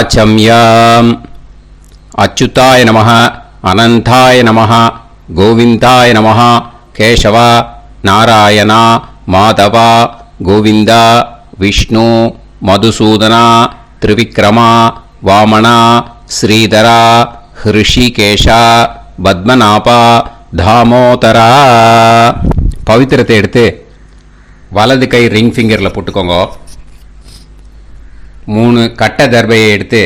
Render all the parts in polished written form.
वाचम्याम् अच्युताय नमः अनंताय नमः गोविंदाय नमः केशव नारायण माधव गोविंद विष्णु मधुसूदन त्रिविक्रम वामन श्रीधर ऋषिकेश पद्मनाभ दामोदर पवित्रத்தை எடுத்து வலது கை ரிங் ஃபிங்கரில் போட்டுக்கோங்க. 3 கட்டை தர்பையை எடுத்து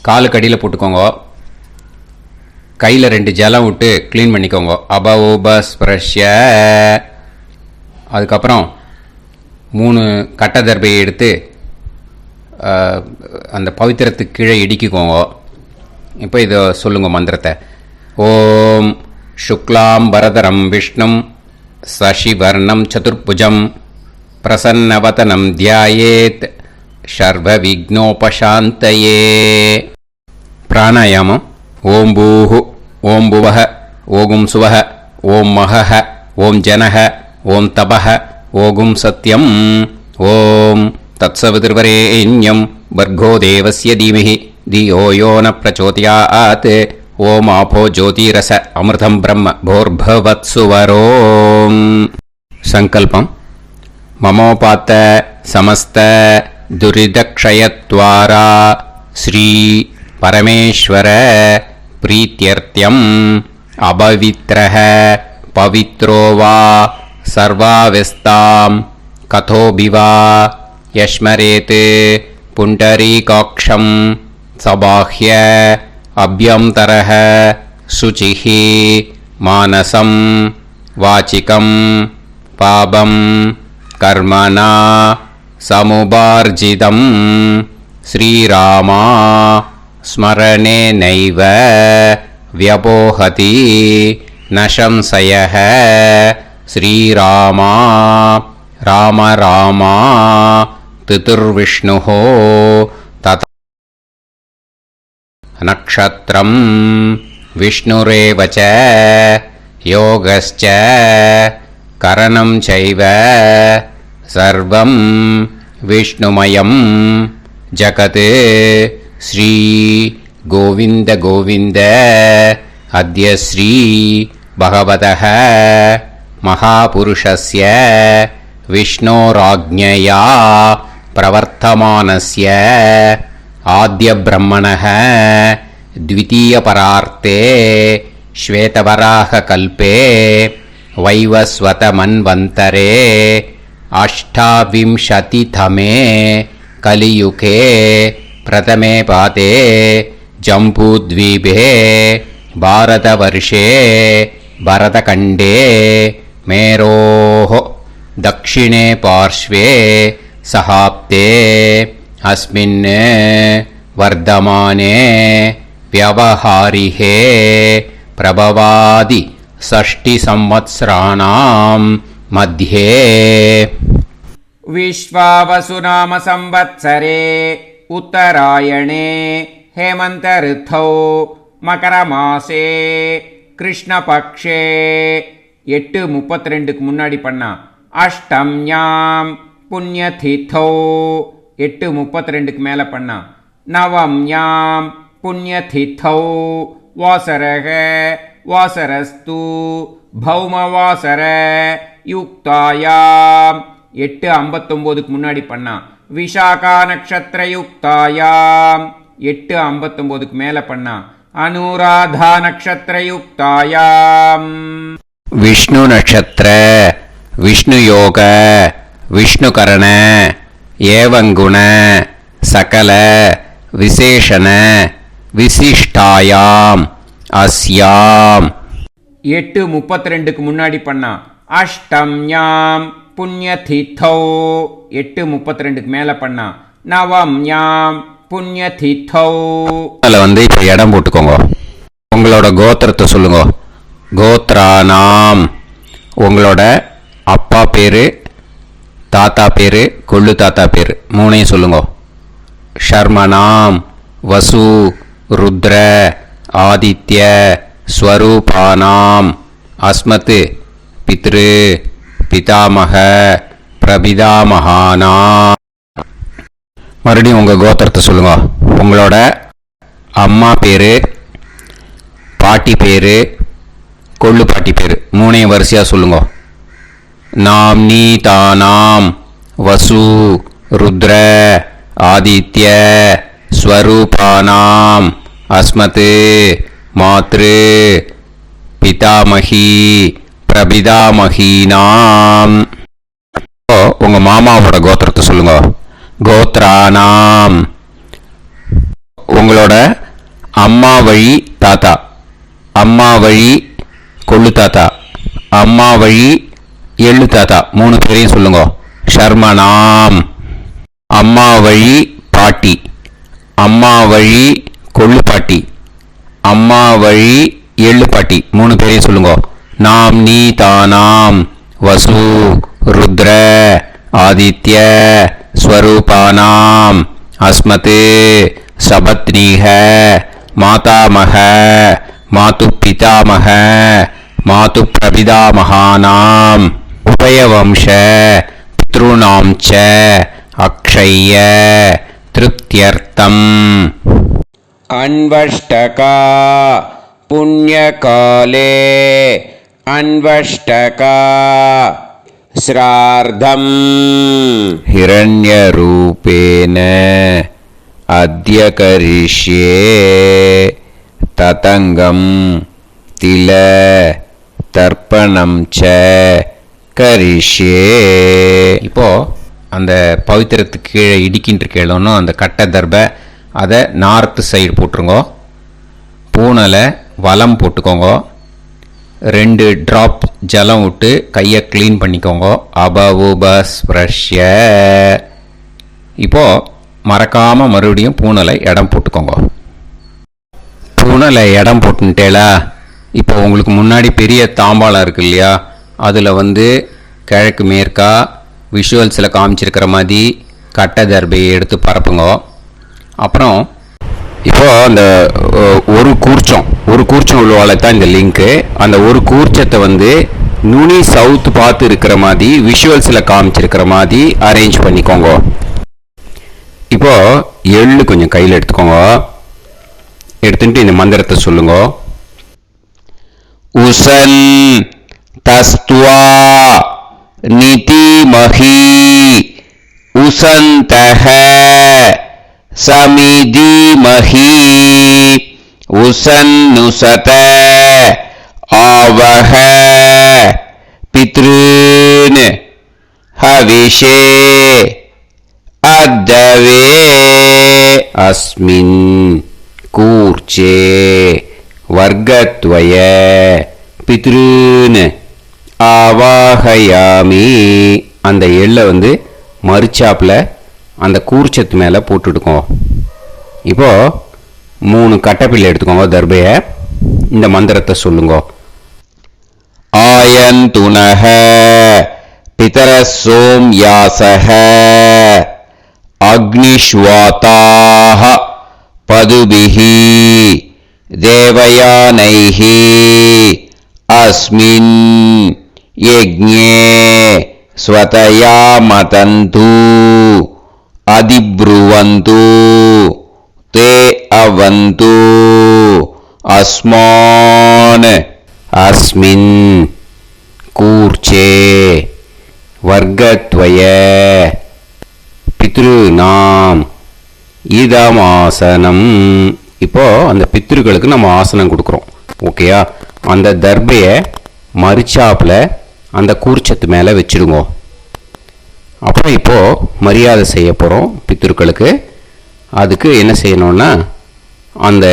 காலுக்கடியில் போட்டுக்கோங்க. கையில் 2 ஜலம் விட்டு க்ளீன் பண்ணிக்கோங்க. அபஓபஸ்பிரஷ்ய. அதுக்கப்புறம் 3 கட்டை தர்பையை எடுத்து அந்த பவித்திரத்துக்கு கீழே இடிக்கிக்கோங்க. இப்போ இதை சொல்லுங்க மந்திரத்தை. ஓம் சுக்லாம் வரதரம் விஷ்ணும் சசிவர்ணம் சதுர்புஜம் பிரசன்னவதனம் தியாயேத் சர்வ விக்னோபசாந்தயே. பிராணாயாமம். ஓம் பூஹு ஓம் புவஹ ஓகும் சுவஹ ஓம் மஹஹ ஓம் ஜனஹ ஓம் தபஹ ஓகும் சத்யம் ஓம் தத்சவிதுர்வரேண்யம் வர்கோ தேவஸ்ய தீமஹி தியோ யோ ந பிரச்சோதயாத் ஓம் ஆபோ ஜோதிரச அமிர்தம் பிரம்ம போர்பவத்சுவரோம். சங்கல்பம். மமோபாத்த சமஸ்த துரிதக்ஷயத்வாரா ஸ்ரீ பரமேஸ்வர பிரீத்யர்த்தியம் அபவித்ரஹ பவித்ரோ வா சர்வாவஸ்தாம் கதோபிவா யஸ்மரேத் புண்டரீகாக்ஷம் சபாஹ்ய அப்யந்தரஹ சுசிஹ மானசம் வாசிகம் பாபம் கர்மணா சமுபார்ஜிதம் ஸ்ரீராமா ஸ்மரணேனைவ வ்யபோஹதி நசம்சயஹ ஸ்ரீராமா ராம ராமா திதுர்விஷ்ணுஹ தத நக்ஷத்ரம் விஷ்ணுரேவ ச யோகஸ்ச கரணம் சைவ சர்வம் விஷ்ணுமயம் ஜகத் ஸ்ரீ கோவிந்த கோவிந்த அத்ய ஸ்ரீ பகவதः மகாபுருஷஸ்ய விஷ்ணோராஜ்ஞயா பிரவர்த்தமானஸ்ய ஆத்ய பிரம்மணः द्वितीयपरार्ते श्वेतवराहकल्पे वैवस्वतमन्वन्तरे अष्टाविंशतितमे कलियुगे प्रथमे पादे जम्बूद्वीपे भारतवर्षे भरतखण्डे मेरोः दक्षिणे पार्श्वे सहाब्दे अस्मिन् वर्धमाने व्यवहारिहे प्रभवादि 60 संवत्सराणां मध्ये विश्वावसुनाम संवत्सरे उत्तरायणे हेमंत ऋतौ मकरमासे कृष्णपक्षे 8:32 முன்னாடி பண்ணா அஷ்டம்யாம் புண்ணியதிதௌ 8:32 மேல பண்ணா நவம்யாம் புண்ணியதிதௌ வாசரக வாசரஸ்து பௌமவாசர யுக்தாயாம் 8:59 முன்னாடி பண்ணா விஷாகா நக்ஷத்திர யுக்தாயாம் 8:59 மேல பண்ணா அனுராதா நக்ஷத்திர யுக்தாயாம் விஷ்ணு நட்சத்திர விஷ்ணு யோக விஷ்ணு கரண ஏவங்குண சகல விசேஷண விசிஷ்டாயாம் அஸ்யாம் 8:32 முன்னாடி பண்ணா அஷ்டம்யாம் புண்ணியதிதௌ 8:32 மேல பண்ணா நவம்யாம் புண்ணியதிதௌ. அதில் இப்போ இடம் போட்டுக்கோங்க. உங்களோட கோத்திரத்தை சொல்லுங்க. கோத்ரானாம் உங்களோட அப்பா பேரு தாத்தா பேரு கொள்ளு தாத்தா பேரு 3ஐயும் சொல்லுங்க. ஷர்மனாம் வசு ருத்ர ஆதித்ய ஸ்வரூபானாம் அஸ்மத் பித்ரு பிதாமக பிரபிதாமகானாம் மறுபடியும் உங்கள் கோத்திரத்தை சொல்லுங்க. உங்களோட அம்மா பேர், பாட்டி பேர், கொள்ளு பாட்டி பேர் மூணையும் வரிசையாக சொல்லுங்க. நாம் நீ தானாம் வசு ருத்ர ஆதித்ய ஸ்வரூபானாம் அஸ்மத் மாத்ரு பிதாமகி பிரபிதாமகீனாம். உங்கள் மாமாவோட கோத்திரத்தை சொல்லுங்க. கோத்ரானாம். உங்களோட அம்மா வழி தாத்தா, அம்மா வழி கொள்ளு தாத்தா, அம்மா வழி எள்ளு தாத்தா மூணு பேரையும் சொல்லுங்க. ஷர்மனாம். அம்மா வழி பாட்டி, அம்மா வழி கொள்ளு பாட்டி, அம்மா வழி எள்ளு பாட்டி மூணு பேரையும் சொல்லுங்க. நாம் நீ தானாம் வசு ருத்ர ஆதித்ய ஸ்வரூபானாம் அஸ்மத் சபத்னீஹ மாதாமக மாது பிதாமக மாது பிரபிதாமகானாம் உபயவம்ச பித்ருணாம் ச அக்ஷய்ய திருப்தியர்த்தம். அன்வஷ்டகா புண்ணியகாலே அன்வஷ்டகா ஸ்ரார்த்தம் ஹிரண்யரூபேன அத்ய கரிஷ்யே ததங்கம் தில தர்ப்பணம் ச கரிஷ்யே. இப்போ அந்த பவித்திரத்துக்கு கீழே இடிக்கின்ற கேளோன்னு அந்த கட்டை தர்பை அதை நார்த்து சைடு போட்டுருங்க. பூனலை வலம் போட்டுக்கோங்க. 2 ட்ராப் ஜலம் விட்டு கையை க்ளீன் பண்ணிக்கோங்க. அபவுபஸ்ப்ரஷ்ய. இப்போது மறக்காமல் மறுபடியும் பூனலை இடம் போட்டுக்கோங்க. பூனலை இடம் போட்டுட்டேலா. இப்போ உங்களுக்கு முன்னாடி பெரிய தாம்பாளம் இருக்கு இல்லையா, அதில் கிழக்கு மேற்கா விஷுவல்ஸில் காமிச்சிருக்கிற மாதிரி கட்டை தர்பையை எடுத்து பரப்புங்க. அப்புறம் இப்போது அந்த ஒரு கூர்ச்சம் உள்ளவால தான் இந்த லிங்க்கு. அந்த ஒரு கூர்ச்சத்தை நுனி சவுத்து பார்த்து இருக்கிற மாதிரி விஷுவல்ஸில் காமிச்சிருக்கிற மாதிரி அரேஞ்ச் பண்ணிக்கோங்க. இப்போது எள்ளு கொஞ்சம் கையில் எடுத்துக்கோங்க. எடுத்துட்டு இந்த மந்திரத்தை சொல்லுங்க. உசன் தஸ்துவா நிதிமஹி உசந்தஹ சமிதிமஹி உசன்னுசத ஆவஹ பித்ருன் ஹவிஷே அத்தவே அஸ்மின் கூர்ச்சே வர்க்கத்வய பித்ருன் ஆவாஹயாமி. அந்த எள்ளை மறுச்சாப்பில் அந்த கூர்ச்சத்து மேலே போட்டுடுக்கோம். இப்போது 3 கட்டைப்பிள்ளை எடுத்துக்கோங்க தர்பையை. இந்த மந்திரத்தை சொல்லுங்க. ஆயந்துனஹ பிதர சோம்யாசஹ அக்னிஷ்வாதாஹ பதுபிஹி தேவயானைஹி அஸ்மின் யஜ்ஞே ஸ்வதயா மதந்து அதிப்ருவந்து தே அவது அஸ்மான் அஸ்மின் கூர்ச்சே வர்க்கத்வய பித்ருநாம் இதமாசனம். இப்போ அந்த பித்ருக்களுக்கு நம்ம ஆசனம் கொடுக்குறோம். ஓகேயா? அந்த தர்பையை மறுச்சாப்பில் அந்த கூர்ச்சத்து மேலே வச்சுடுங்க. அப்புறம் இப்போது மரியாதை செய்ய போகிறோம் பித்ருக்களுக்கு. அதுக்கு என்ன செய்யணும்னா அந்த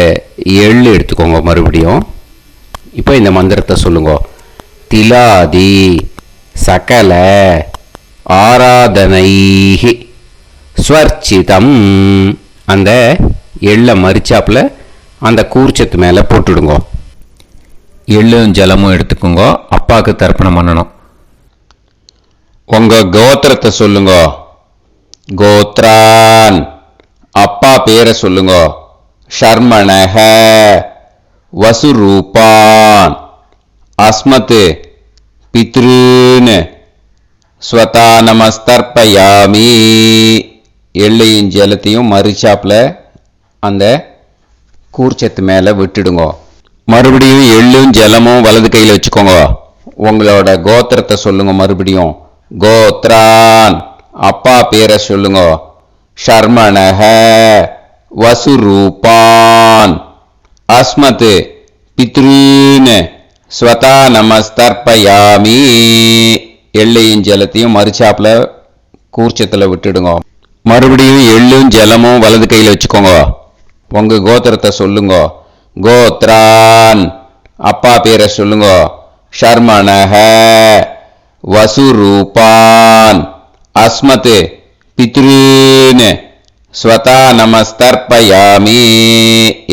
எள்ளு எடுத்துக்கோங்க மறுபடியும். இப்போ இந்த மந்திரத்தை சொல்லுங்க. திலாதி சகல ஆராதனைஹி ஸ்வர்ச்சிதம். அந்த எள்ளை மரிச்சாப்பில் அந்த கூர்ச்சத்து மேலே போட்டுடுங்க. எள்ளும் ஜலமும் எடுத்துக்கோங்க. அப்பாவுக்கு தர்ப்பணம் பண்ணணும். உங்கள் கோத்திரத்தை சொல்லுங்க. கோத்ரான். அப்பா பேரை சொல்லுங்க. ஷர்மணஹ வசுரூபான் அஸ்மத் பித்ருன் ஸ்வதா நமஸ்தர்ப்பயாமி. எள்ளையும் ஜலத்தையும் மறிச்சாப்பில் அந்த கூர்ச்சத்து மேலே விட்டுடுங்க. மறுபடியும் எள்ளும் ஜலமும் வலது கையில் வச்சுக்கோங்க. உங்களோட கோத்திரத்தை சொல்லுங்க. மறுபடியும் கோத்ரான், அப்பா பேரை சொல்லுங்க. ஷர்மணஹ, வசுரூபான், அஸ்மத் பித்ருன், ஸ்வதா நமஸ்தர்ப்பயாமி. எள்ளையும் ஜலத்தையும் மறுச்சாப்பில் கூர்ச்சத்தில் விட்டுடுங்க. மறுபடியும் எள்ளும் ஜலமும் வலது கையில் வச்சுக்கோங்க. உங்க கோத்திரத்தை சொல்லுங்க. கோத்ரான், அப்பா பேரை சொல்லுங்க. ஷர்மணஹ, வசுரூபான், அஸ்மத் பித்ருன், ஸ்வதா நமஸ்தர்ப்பயாமி.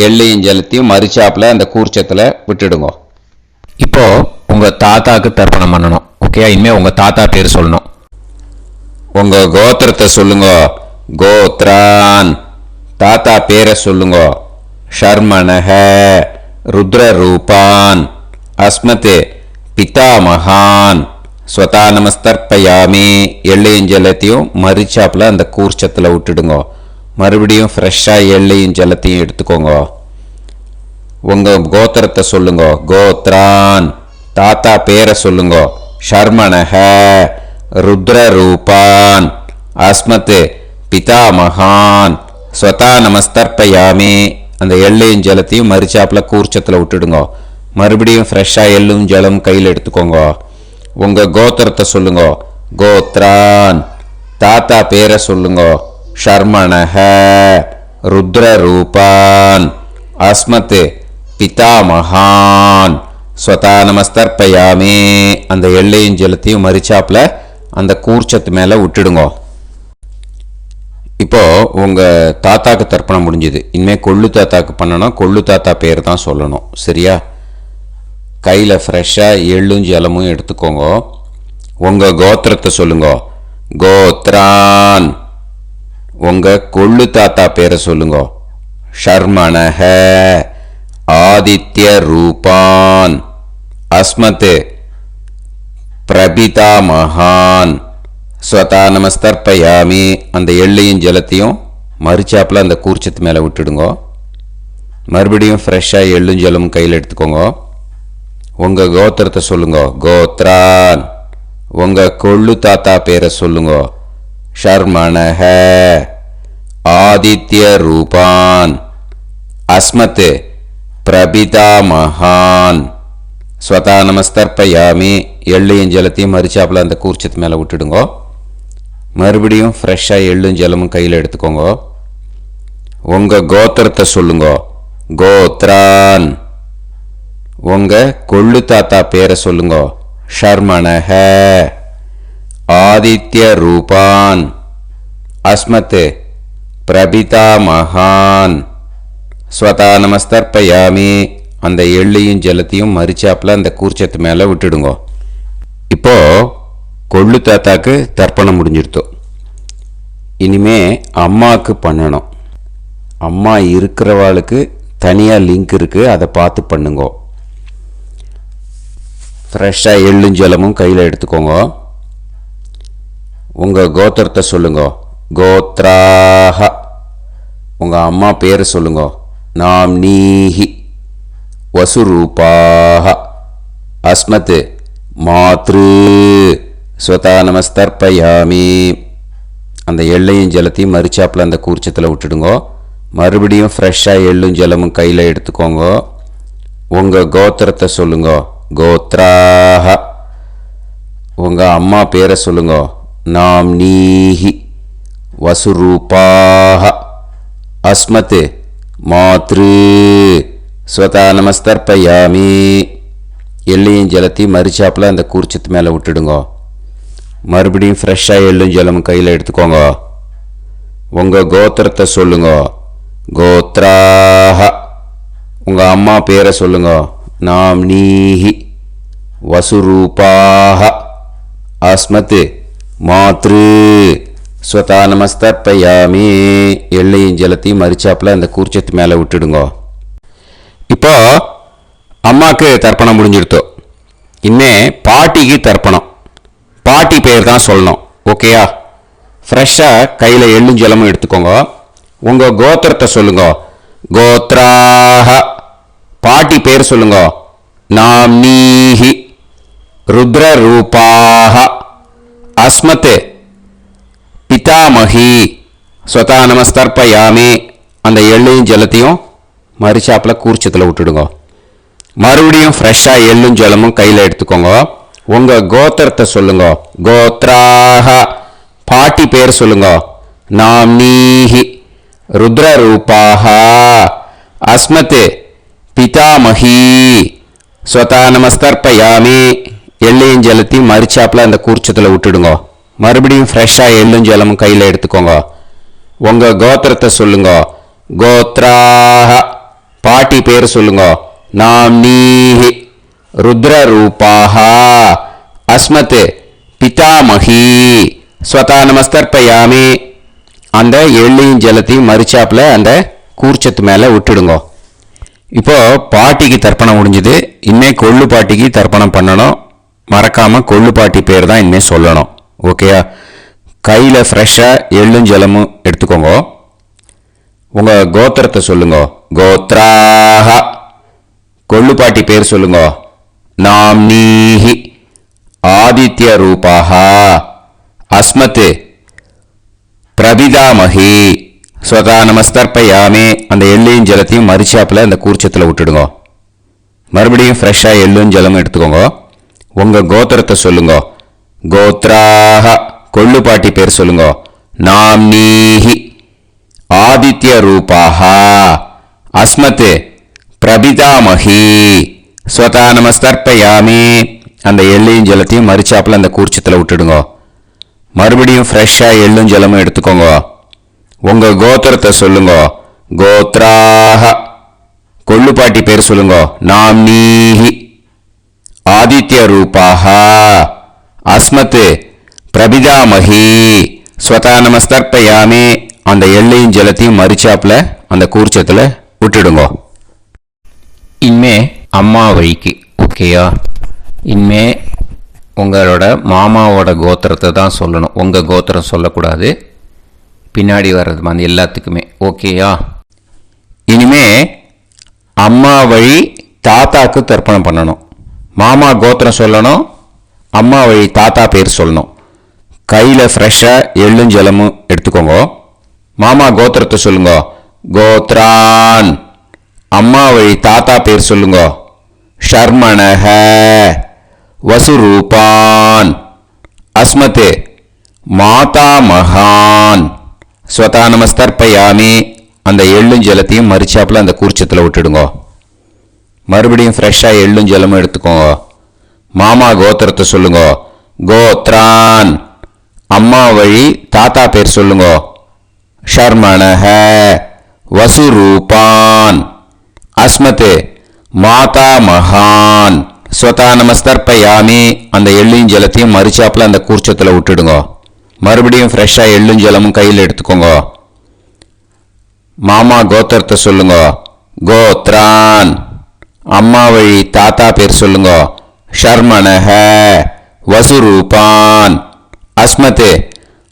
எள்ளையும் ஜலத்தையும் மறுச்சாப்பில் அந்த கூர்ச்சத்தில் விட்டுடுங்க. இப்போ உங்க தாத்தாக்கு தர்ப்பணம் பண்ணணும். ஓகே, இனிமே உங்க தாத்தா பேர் சொல்லணும். உங்க கோத்திரத்தை சொல்லுங்க. கோத்ரான், தாத்தா பேரை சொல்லுங்க. ஷர்மணஹ, ருத்ரரூபான், அஸ்மத் பிதாமகான், ஸ்வதா நமஸ்தர்ப்பயாமி. எள்ளையும் ஜலத்தையும் மறிச்சாப்பில் அந்த கூர்ச்சத்தில் விட்டுடுங்க. மறுபடியும் ஃப்ரெஷ்ஷாக எள்ளையும் ஜலத்தையும் எடுத்துக்கோங்க. உங்க கோத்திரத்தை சொல்லுங்க. கோத்ரான், தாத்தா பேரை சொல்லுங்க. ஷர்மணஹ, ருத்ரரூபான், அஸ்மத் பிதாமகான், ஸ்வதா நமஸ்தர்ப்பயாமி. அந்த எள்ளையும் ஜலத்தையும் மறிச்சாப்பில் கூர்ச்சத்தில் விட்டுடுங்க. மறுபடியும் ஃப்ரெஷ்ஷாக எள்ளும் ஜலம் கையில் எடுத்துக்கோங்க. உங்க கோத்திரத்தை சொல்லுங்க. கோத்ரான், தாத்தா பேரை சொல்லுங்க. ஷர்மணஹ, ருத்ரரூபான், அஸ்மத் பிதாமகான், ஸ்வதா நமஸ்தர்ப்பயாமி. அந்த எள்ளையும் ஜலத்தையும் மறிச்சாப்பில் அந்த கூர்ச்சத்து மேலே விட்டுடுங்க. இப்போ உங்க தாத்தாக்கு தர்ப்பணம் முடிஞ்சது. இனிமேல் கொள்ளு தாத்தாக்கு பண்ணணும். கொள்ளு தாத்தா பேர் தான் சொல்லணும். சரியா? கையில் ஃப்ரெஷ்ஷாக எள்ளும் ஜலமும் எடுத்துக்கோங்க. உங்க கோத்திரத்தை சொல்லுங்க. கோத்ரான், உங்க கொள்ளு தாத்தா பேரை சொல்லுங்க. ஷர்மணஹ, ஆதித்ய ரூபான், அஸ்மத் பிரபிதாமகான், ஸ்வதா நமஸ்தர்ப்பயாமி. அந்த எள்ளையும் ஜலத்தையும் மறிச்சாப்பில் அந்த கூர்ச்சத்து மேலே விட்டுடுங்க. மறுபடியும் ஃப்ரெஷ்ஷாக எள்ளும் ஜலமும் கையில் எடுத்துக்கோங்க. உங்க கோத்திரத்தை சொல்லுங்க. கோத்ரான், உங்க கொள்ளு தாத்தா பேரை சொல்லுங்க. ஷர்மணஹ, ஆதித்ய ரூபான், அஸ்மத் பிரபிதாமகான், ஸ்வதா நமஸ்தர்ப்பயாமி. எள்ளையும் ஜலத்தையும் மறிச்சாப்பில் அந்த கூர்ச்சத்து மேலே விட்டுடுங்க. மறுபடியும் ஃப்ரெஷ்ஷாக எள்ளும் ஜலமும் கையில் எடுத்துக்கோங்க. உங்க கோத்திரத்தை சொல்லுங்க. கோத்ரான், உங்க கொள்ளு தாத்தா பேரை சொல்லுங்க. ஷர்மணஹ, ஆதித்ய ரூபான், அஸ்மத் பிரபிதாமகான், ஸ்வதா நமஸ்தர்ப்பயாமி. அந்த எள்ளையும் ஜலத்தையும் மறிச்சாப்பில் அந்த கூர்ச்சத்து மேலே விட்டுடுங்க. இப்போ கொள்ளு தாத்தாக்கு தர்ப்பணம் முடிஞ்சிருத்தோம். இனிமே அம்மாவுக்கு பண்ணணும். அம்மா இருக்கிறவாளுக்கு தனியாக லிங்க் இருக்குது, அதை பார்த்து பண்ணுங்க. ஃப்ரெஷ்ஷாக எள்ளும் ஜலமும் கையில் எடுத்துக்கோங்க. உங்கள் கோத்திரத்தை சொல்லுங்க. கோத்ராஹ, உங்கள் அம்மா பேர் சொல்லுங்க. நாம் நீஹி, வசுரூபாஹ, அஸ்மத் மாத்ரு, ஸ்வதா நமஸ்தர்ப்பயாமி. அந்த எள்ளையும் ஜலத்தையும் மறிச்சாப்பில் அந்த கூர்ச்சத்தில் விட்டுடுங்க. மறுபடியும் ஃப்ரெஷ்ஷாக எள்ளும் ஜலமும் கையில் எடுத்துக்கோங்க. உங்கள் கோத்திரத்தை சொல்லுங்க. கோத்ராஹ, உங்கள் அம்மா பேரை சொல்லுங்க. நாம் நீஹி, வசுரூபாஹ, அஸ்மத் மாத்ரு, ஸ்வதா நமஸ்தர்ப்பயாமி. எள்ளையும் ஜலத்தையும் மறிச்சாப்பில் அந்த கூர்ச்சத்து மேலே விட்டுடுங்க. மறுபடியும் ஃப்ரெஷ்ஷாக எள்ளும் ஜலமும் கையில் எடுத்துக்கோங்க. உங்கள் கோத்திரத்தை சொல்லுங்க. கோத்ராஹ, உங்கள் அம்மா பேரை சொல்லுங்க. நாம் நீஹி, வசுரூபாஹ, அஸ்மத் மாத்ரு, ஸ்வதா நமஸ்தர்ப்பயாமி. எள்ளையும் ஜலத்தையும் மறிச்சாப்பில் அந்த கூர்ச்சத்து மேலே விட்டுடுங்க. இப்போ அம்மாவுக்கு தர்ப்பணம் முடிஞ்சிருத்தோம். இனிமே பாட்டிக்கு தர்ப்பணம். பாட்டி பேர் தான் சொல்லணும். ஓகேயா? ஃப்ரெஷ்ஷாக கையில் எள்ளும் ஜலமும் எடுத்துக்கோங்க. உங்கள் கோத்திரத்தை சொல்லுங்க. கோத்ராஹ. பாட்டி பேர் சொல்லுங்க. நாம்னீஹி. ருத்ரரூபாஹ. அஸ்மத் பிதாமகி. ஸ்வதா நமஸ்தர்ப்பயாமி. அந்த எள்ளையும் ஜலத்தையும் மரிச்சாப்பில் கூர்ச்சத்தில் விட்டுடுங்க. மறுபடியும் ஃப்ரெஷ்ஷாக எள்ளும் ஜலமும் கையில் எடுத்துக்கோங்க. உங்கள் கோத்திரத்தை சொல்லுங்க. கோத்ராஹ. பாட்டி பேர் சொல்லுங்க. நாம்னீஹி. ருத்ரரூபாஹ. அஸ்மத் பிதாமகி. ஸ்வதா நமஸ்தர்ப்பயாமி. எள்ளையும் ஜலத்தையும் மரிச்சாப்பில் அந்த கூர்ச்சத்தில் விட்டுடுங்க. மறுபடியும் ஃப்ரெஷ்ஷாக எள்ளும் ஜலமும் கையில் எடுத்துக்கோங்க. உங்கள் கோத்திரத்தை சொல்லுங்க. கோத்ராஹ. பாட்டி பேர் சொல்லுங்க. நாம்னீஹி. ருத்ரரூபாஹ. அஸ்மத் பிதாமகி. ஸ்வதா நமஸ்தர்ப்பயாமி. அந்த எள்ளையும் ஜலத்தையும் மரிச்சாப்பில் அந்த கூர்ச்சத்து மேலே விட்டுடுங்க. இப்போ பாட்டிக்கு தர்ப்பணம் முடிஞ்சுது. இனிமேல் கொள்ளு பாட்டிக்கு தர்ப்பணம் பண்ணணும். மறக்காமல் கொள்ளு பாட்டி பேர் தான் இனிமேல் சொல்லணும். ஓகேயா? கையில் ஃப்ரெஷ்ஷாக எள்ளும் ஜலமும் எடுத்துக்கோங்க. உங்கள் கோத்திரத்தை சொல்லுங்க. கோத்ராஹ. கொள்ளு பாட்டி பேர் சொல்லுங்க. நாம்னீஹி. ஆதித்ய ரூபாஹ. அஸ்மத் பிரபிதாமகி. ஸ்வதா நமஸ்தர்ப்பயாமி. அந்த எள்ளையும் ஜலத்தையும் மரிச்சாப்பில் அந்த கூர்ச்சத்தில் விட்டுடுங்க. மறுபடியும் ஃப்ரெஷ்ஷாக எள்ளும் ஜலமும் எடுத்துக்கோங்க. உங்கள் கோத்திரத்தை சொல்லுங்க. கோத்ராஹ. கொள்ளு பாட்டி பேர் சொல்லுங்க. நாம்னீஹி. ஆதித்ய ரூபாஹ. அஸ்மத் பிரபிதாமகி. ஸ்வதா நமஸ்தர்ப்பயாமி. அந்த எள்ளையும் ஜலத்தையும் மரிச்சாப்பில் அந்த கூர்ச்சத்தில் விட்டுடுங்க. மறுபடியும் ஃப்ரெஷ்ஷாக எள்ளும் ஜலமும் எடுத்துக்கோங்க. உங்கள் கோத்திரத்தை சொல்லுங்க. கோத்ராஹ. கொள்ளு பாட்டி பேர் சொல்லுங்க. நாம்னீஹி. ஆதித்ய ரூபாஹ. அஸ்மத் பிரபிதாமகி. ஸ்வதா நமஸ்தர்ப்பயாமி. அந்த எள்ளையும் ஜலத்தையும் மரிச்சாப்பில் அந்த கூர்ச்சத்தில் விட்டுடுங்க. இனிமே அம்மா வழிக்கு. ஓகேயா? இனிமே உங்களோட மாமாவோட கோத்திரத்தை தான் சொல்லணும். உங்கள் கோத்திரம் சொல்லக்கூடாது. பின்னாடி வர்றது மாதிரி எல்லாத்துக்குமே. ஓகேயா? இனிமே அம்மா வழி தாத்தாக்கு தர்ப்பணம் பண்ணணும். மாமா கோத்திரம் சொல்லணும். அம்மா வழி தாத்தா பேர் சொல்லணும். கையில் ஃப்ரெஷ்ஷாக எள்ளும் ஜலமும் எடுத்துக்கோங்க. மாமா கோத்திரத்தை சொல்லுங்க. கோத்ரான். அம்மா வழி தாத்தா பேர் சொல்லுங்க. ஷர்மணஹ. வசுரூபான். அஸ்மத் மாதாமகான். ஸ்வதா நமஸ்தர்ப்பயாமி. அந்த எள்ளும் ஜலத்தையும் மரிச்சாப்பில் அந்த கூர்ச்சத்தில் விட்டுடுங்க. மறுபடியும் ஃப்ரெஷ்ஷாக எள்ளும் ஜலமும் எடுத்துக்கோங்க. மாமா கோத்திரத்தை சொல்லுங்க. கோத்ரான். அம்மா வழி தாத்தா பேர் சொல்லுங்க. ஷர்மணஹ. வசுரூபான். அஸ்மத் மாதாமகான். ஸ்வதா நமஸ்தர்ப்பயாமி. அந்த எள்ளும் ஜலத்தையும் மரிச்சாப்பில் அந்த கூர்ச்சத்தில் விட்டுடுங்க. மறுபடியும் ஃப்ரெஷ்ஷாக எள்ளும் ஜலமும் கையில் எடுத்துக்கோங்க. மாமா கோத்திரத்தை சொல்லுங்க. கோத்ரான். அம்மா வழி தாத்தா பேர் சொல்லுங்க. ஷர்மணஹ. வசுரூபான். அஸ்மத்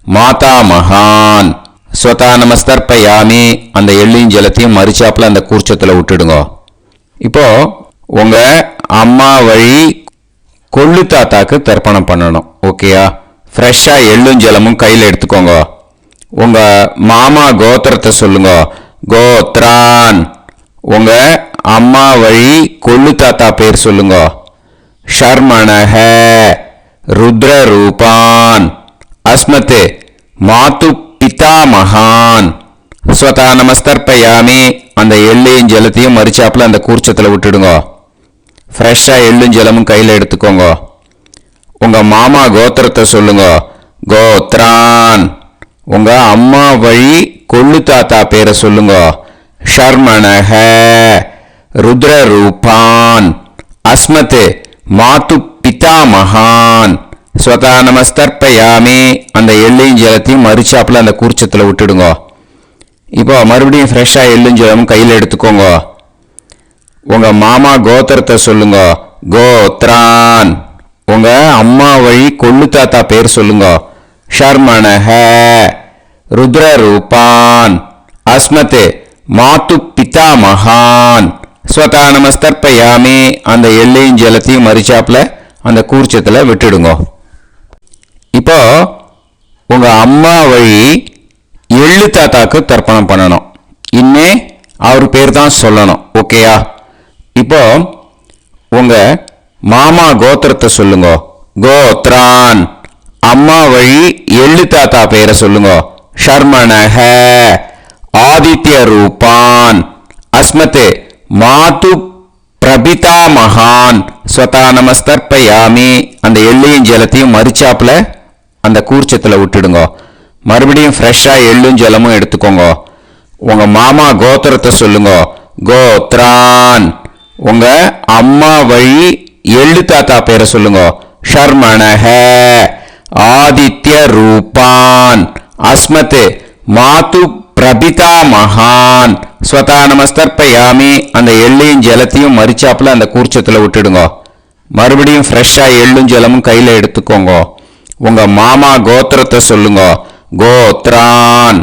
மாதாமகான். ஸ்வதா நமஸ்தர்ப்பயாமி. அந்த எள்ளையும் ஜலத்தையும் மரிச்சாப்பில் அந்த கூர்ச்சத்தில் விட்டுடுங்க. இப்போ உங்கள் அம்மா வழி கொள்ளு தாத்தாக்கு தர்ப்பணம் பண்ணணும். ஓகேயா? ஃப்ரெஷ்ஷாக எள்ளும் ஜலமும் கையில் எடுத்துக்கோங்க. உங்கள் மாமா கோத்திரத்தை சொல்லுங்க. கோத்ரான். உங்கள் அம்மா வழி கொள்ளு தாத்தா பேர் சொல்லுங்க. ஷர்மணஹ. ருத்ரரூபான். அஸ்மத் மாது பிதாமகான். ஸ்வதா நமஸ்தர்ப்பயாமி. அந்த எள்ளையும் ஜலத்தையும் மரிச்சாப்பில் அந்த கூர்ச்சத்தில் விட்டுடுங்க. ஃப்ரெஷ்ஷாக எள்ளும் ஜலமும் கையில் எடுத்துக்கோங்க. உங்கள் மாமா கோத்திரத்தை சொல்லுங்க. கோத்ரான். உங்கள் அம்மா வழி கொள்ளு தாத்தா பேரை சொல்லுங்க. ஷர்மணஹ. ருத்ரரூபான். அஸ்மத் மாது பிதாமகான். ஸ்வதா நமஸ்தர்ப்பயாமி. அந்த எள்ளையும் ஜலத்தையும் மரிச்சாப்பில் அந்த கூர்ச்சத்தில் விட்டுடுங்க. இப்போ மறுபடியும் ஃப்ரெஷ்ஷாக எள்ளும் ஜலமும் கையில் எடுத்துக்கோங்க. உங்கள் மாமா கோத்திரத்தை சொல்லுங்க. கோத்ரான். உங்கள் அம்மா வழி கொள்ளு தாத்தா பேர் சொல்லுங்க. ஷர்மணஹ ருத்ரரூபான் அஸ்மத் மாது பிதாமகான் ஸ்வதா நமஸ்தர்ப்பயாமி. அந்த எள்ளையும் ஜலத்தையும் மறிச்சாப்புல அந்த கூர்ச்சத்தில் விட்டுடுங்க. இப்போ உங்க அம்மா வழி எள்ளு தாத்தாக்கு தர்ப்பணம் பண்ணணும். இன்னே அவர் பேர் தான் சொல்லணும். ஓகேயா? இப்போ உங்க மாமா கோத்திரத்தை சொல்லுங்க. கோத்ரான். அம்மா வழி எள்ளு தாத்தா பேரை சொல்லுங்க. ஷர்மணஹ ஆதித்ய ரூபான் அஸ்மத் மாது பிரபிதா மகான் ஸ்வதா நமஸ்தர்ப்பயாமி. அந்த எள்ளையும் ஜலத்தையும் மறிச்சாப்புல அந்த கூர்ச்சத்தில் விட்டுடுங்க. மறுபடியும் ஃப்ரெஷ்ஷாக எள்ளும் ஜலமும் எடுத்துக்கோங்க. உங்க மாமா கோத்திரத்தை சொல்லுங்க. கோத்ரான். உங்க அம்மா வழி எள்ளு தாத்தா பேரை சொல்லுங்க. ஷர்மணஹ ஆதித்ய ரூபான் அஸ்மத் மாது பிரபிதா மகான் ஸ்வதா நமஸ்தர்ப்பயாமி. அந்த எள்ளையும் ஜலத்தையும் மறிச்சாப்புல அந்த கூர்ச்சத்தில் விட்டுடுங்க. மறுபடியும் ஃப்ரெஷ்ஷாக எள்ளும் ஜலமும் கையில் எடுத்துக்கோங்க. உங்க மாமா கோத்திரத்தை சொல்லுங்க. கோத்ரான்.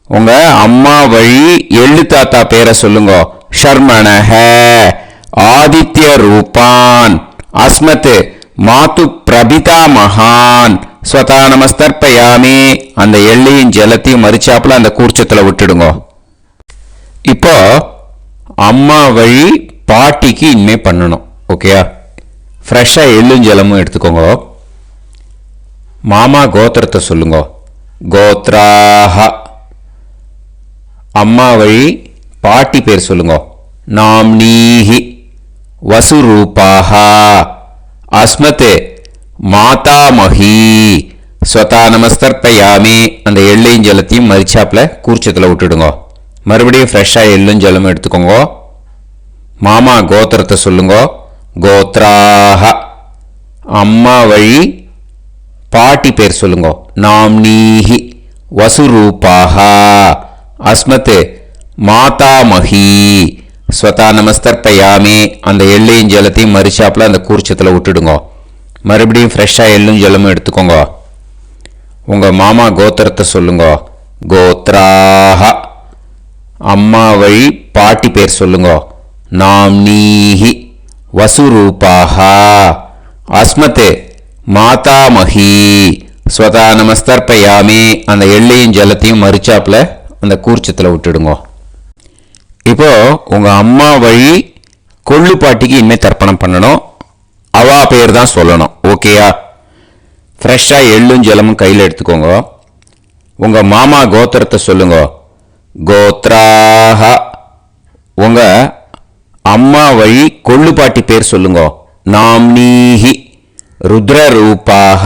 உங்க அம்மா வழி எள்ளு தாத்தா பேரை சொல்லுங்க. ஷர்மணஹ ஆதித்ய ரூபான் அஸ்மத் மாது பிரபிதா மகான் ஸ்வதா நமஸ்தர்ப்பயாமி. அந்த எள்ளையும் ஜலத்தையும் மறிச்சாப்புல அந்த கூர்ச்சத்தில் விட்டுடுங்க. இப்போ அம்மா வழி பாட்டிக்கு இனிமே பண்ணணும். ஓகேயா? ஃப்ரெஷ்ஷாக எள்ளும் ஜலமும் எடுத்துக்கோங்க. மாமா கோத்திரத்தை சொல்லுங்க. கோத்ராஹ. அம்மா வழி பாட்டி பேர் சொல்லுங்க. நாம்னீஹி வசுரூபாஹ அஸ்மத் மாதாமஹி ஸ்வதா நமஸ்தர்ப்பயாமி. அந்த எள்ளையும் ஜலத்தையும் மறிச்சாப்புல கூர்ச்சத்தில் விட்டுடுங்க. மறுபடியும் ஃப்ரெஷ்ஷாக எள்ளும் ஜலமும் எடுத்துக்கோங்க. மாமா கோத்திரத்தை சொல்லுங்க. கோத்ராஹ. அம்மா வழி பாட்டி பேர் சொல்லுங்க. நாம்னீஹி வசுரூபாஹ அஸ்மத் மாதாமஹி ஸ்வதா நமஸ்தர்ப்பயாமி. அந்த எள்ளையும் ஜலத்தையும் மறிச்சாப்புல அந்த கூர்ச்சத்தில் விட்டுடுங்க. மறுபடியும் ஃப்ரெஷ்ஷாக எள்ளும் ஜலமும் எடுத்துக்கோங்க. உங்க மாமா கோத்திரத்தை சொல்லுங்க. கோத்ராஹ. அம்மா வழி பாட்டி பேர் சொல்லுங்க. நாம்னீஹி வசுரூபாஹ அஸ்மத் மாதாமஹி ஸ்வதா நமஸ்தர்ப்பயாமி. அந்த எள்ளையும் ஜலத்தையும் மறிச்சாப்புல அந்த கூர்ச்சத்தில் விட்டுடுங்க. இப்போ உங்க அம்மா வழி கொள்ளு பாட்டிக்கு இனிமேல் தர்ப்பணம் பண்ணணும். அவா பேர் தான் சொல்லணும். ஓகேயா? ஃப்ரெஷ்ஷாக எள்ளும் ஜலமும் கையில் எடுத்துக்கோங்க. உங்க மாமா கோத்திரத்தை சொல்லுங்க. கோத்ராஹ. உங்க அம்மா வழி கொள்ளு பாட்டி பேர் சொல்லுங்க. நாம்னீஹி ருத்ரரூபாஹ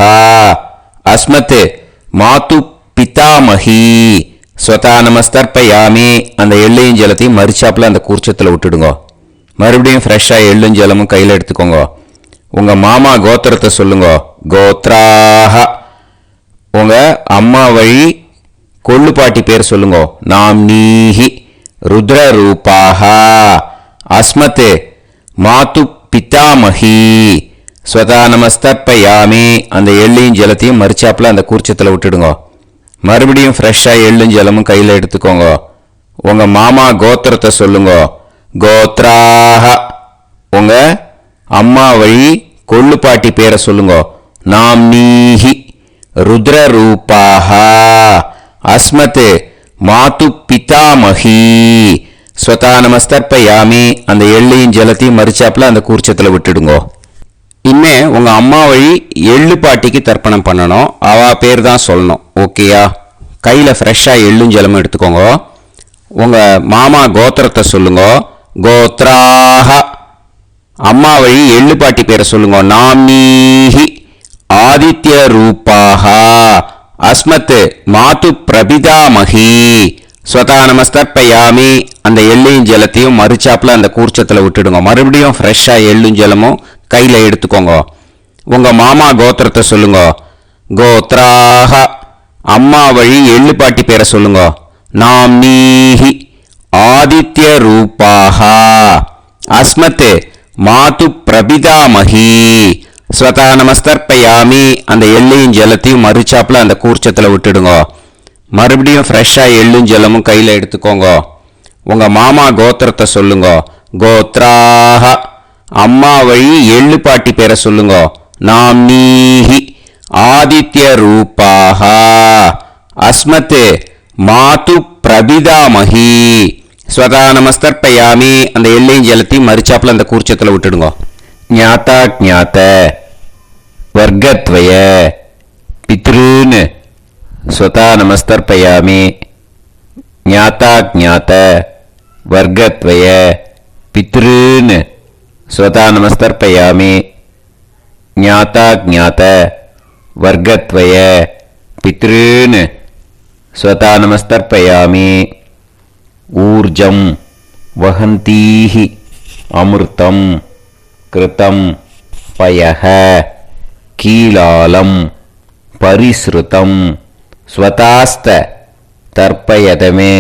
அஸ்மத் மாது பிதாமஹி ஸ்வதா நமஸ்தர்ப்பயாமி. அந்த எள்ளையும் ஜலத்தையும் மறிச்சாப்புல அந்த கூர்ச்சத்தில் விட்டுடுங்க. மறுபடியும் ஃப்ரெஷ்ஷாக எள்ளும் ஜலமும் கையில் எடுத்துக்கோங்க. உங்க மாமா கோத்திரத்தை சொல்லுங்க. கோத்ராஹ. உங்க அம்மா வழி கொள்ளு பாட்டி பேர் சொல்லுங்க. நாம்னீஹி ருத்ரரூபாஹ அஸ்மத் மாது பிதாமஹி ஸ்வதா நமஸ்தர்ப்பயாமி. அந்த எள்ளையும் ஜலத்தையும் மறிச்சாப்புல அந்த கூர்ச்சத்தில் விட்டுடுங்க. மறுபடியும் ஃப்ரெஷ்ஷாக எள்ளும் ஜலமும் கையில் எடுத்துக்கோங்க. உங்க மாமா கோத்திரத்தை சொல்லுங்க. கோத்ராஹ. உங்க அம்மா வழி கொள்ளு பாட்டி பேரை சொல்லுங்க. நாம்னீஹி ருத்ரரூபாஹ அஸ்மத் மாது பிதாமஹி ஸ்வதா நமஸ்தர்ப்பயாமி. அந்த எள்ளையும் ஜலத்தையும் மறிச்சாப்புல அந்த கூர்ச்சத்தில் விட்டுடுங்க. இனிமே உங்க அம்மா வழி எள்ளு பாட்டிக்கு தர்ப்பணம் பண்ணணும். அவா பேர் தான் சொல்லணும். ஓகேயா? கையில் ஃப்ரெஷ்ஷாக எள்ளும் ஜலமும் எடுத்துக்கோங்க. உங்க மாமா கோத்திரத்தை சொல்லுங்க. கோத்ராஹ. அம்மா வழி எள்ளு பாட்டி பேரை சொல்லுங்க. நாம்னீஹி ஆதித்ய ரூபாஹ அஸ்மத் மாது பிரபிதாமஹி ஸ்வதா நமஸ்தர்ப்பயாமி. அந்த எள்ளையும் ஜலத்தையும் மறிச்சாப்புல அந்த கூர்ச்சத்தில் விட்டுடுங்க. மறுபடியும் ஃப்ரெஷ்ஷாக எள்ளும் ஜலமும் கையில் எடுத்துக்கோங்க. உங்க மாமா கோத்திரத்தை சொல்லுங்க. கோத்ராஹ. அம்மா வழி எள்ளு பாட்டி பேரை சொல்லுங்க. நாம்னீஹி ஆதித்ய ரூபாஹ அஸ்மத் மாது பிரபிதாமஹி ஸ்வதா நமஸ்தர்ப்பயாமி. அந்த எள்ளையும் ஜலத்தையும் மறுச்சாப்பில் அந்த கூர்ச்சத்தில் விட்டுடுங்க. மறுபடியும் ஃப்ரெஷ்ஷாக எள்ளும் ஜலமும் கையில் எடுத்துக்கோங்க. உங்கள் மாமா கோத்திரத்தை சொல்லுங்க. கோத்ராக. அம்மா வழி எள்ளு பாட்டி பேரை சொல்லுங்க. நாம்னீஹி ஆதித்ய ரூபாக. அஸ்மத் மாது பிரபிதாமஹி. ஸ்வதா நமஸ்தர்ப்பயாமி. அந்த எள்ளையும் ஜலத்தையும் மறுச்சாப்பில் அந்த கூர்ச்சத்தில் விட்டுடுங்க. ஞாதா ஞாத வர்க்கத்வய பித்ருன் ஸ்வதா நமஸ்தர்ப்பயாமி. ஞாதா ஞாத வர்க்கத்வய பித்ருன் ஸ்வதா நமஸ்தர்ப்பயாமி. ஞாதா ஞாத வர்க்கத்வய பித்ருன் ஸ்வதா நமஸ்தர்ப்பயாமி. ஊர்ஜம் வஹந்தீஹி அமிர்தம் கிருதம் பயஹ கீலாலம் பரிஸ்ருதம் ஸ்வதாஸ்த தர்ப்பயதமே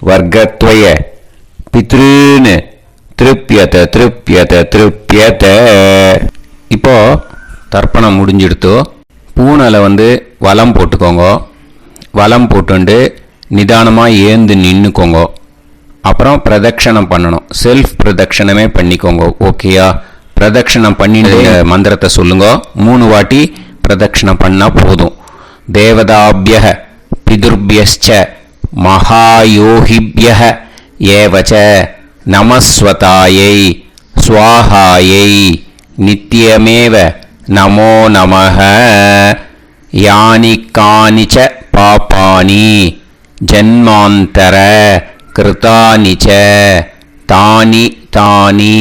வர்க்கத்வய பித்ருன் திருப்யத திருப்யத திருப்யத. இப்போ தர்ப்பணம் முடிஞ்சிடுத்து. பூனலை வலம் போட்டுக்கோங்க. வலம் போட்டுண்டு நிதானமாக ஏந்து நின்றுக்கோங்க. அப்புறம் பிரதட்சணம் பண்ணணும். செல்ஃப் பிரதட்சணமே பண்ணிக்கோங்க. ஓகேயா? பிரதட்சணம் பண்ணிட்டு மந்திரத்தை சொல்லுங்க. 3 வாட்டி பிரதட்சணம் பண்ணால் போதும். தேவதாபிய பிதுர்பியச்ச மகாயோகிபிய ஏவச்ச நமஸ்வதாயை ஸ்வாஹாயை நித்யமேவ நமோ நமஹ. யானி கானிச்ச பாபானி ஜன்மாந்தர கிருதானி ச தானி தானி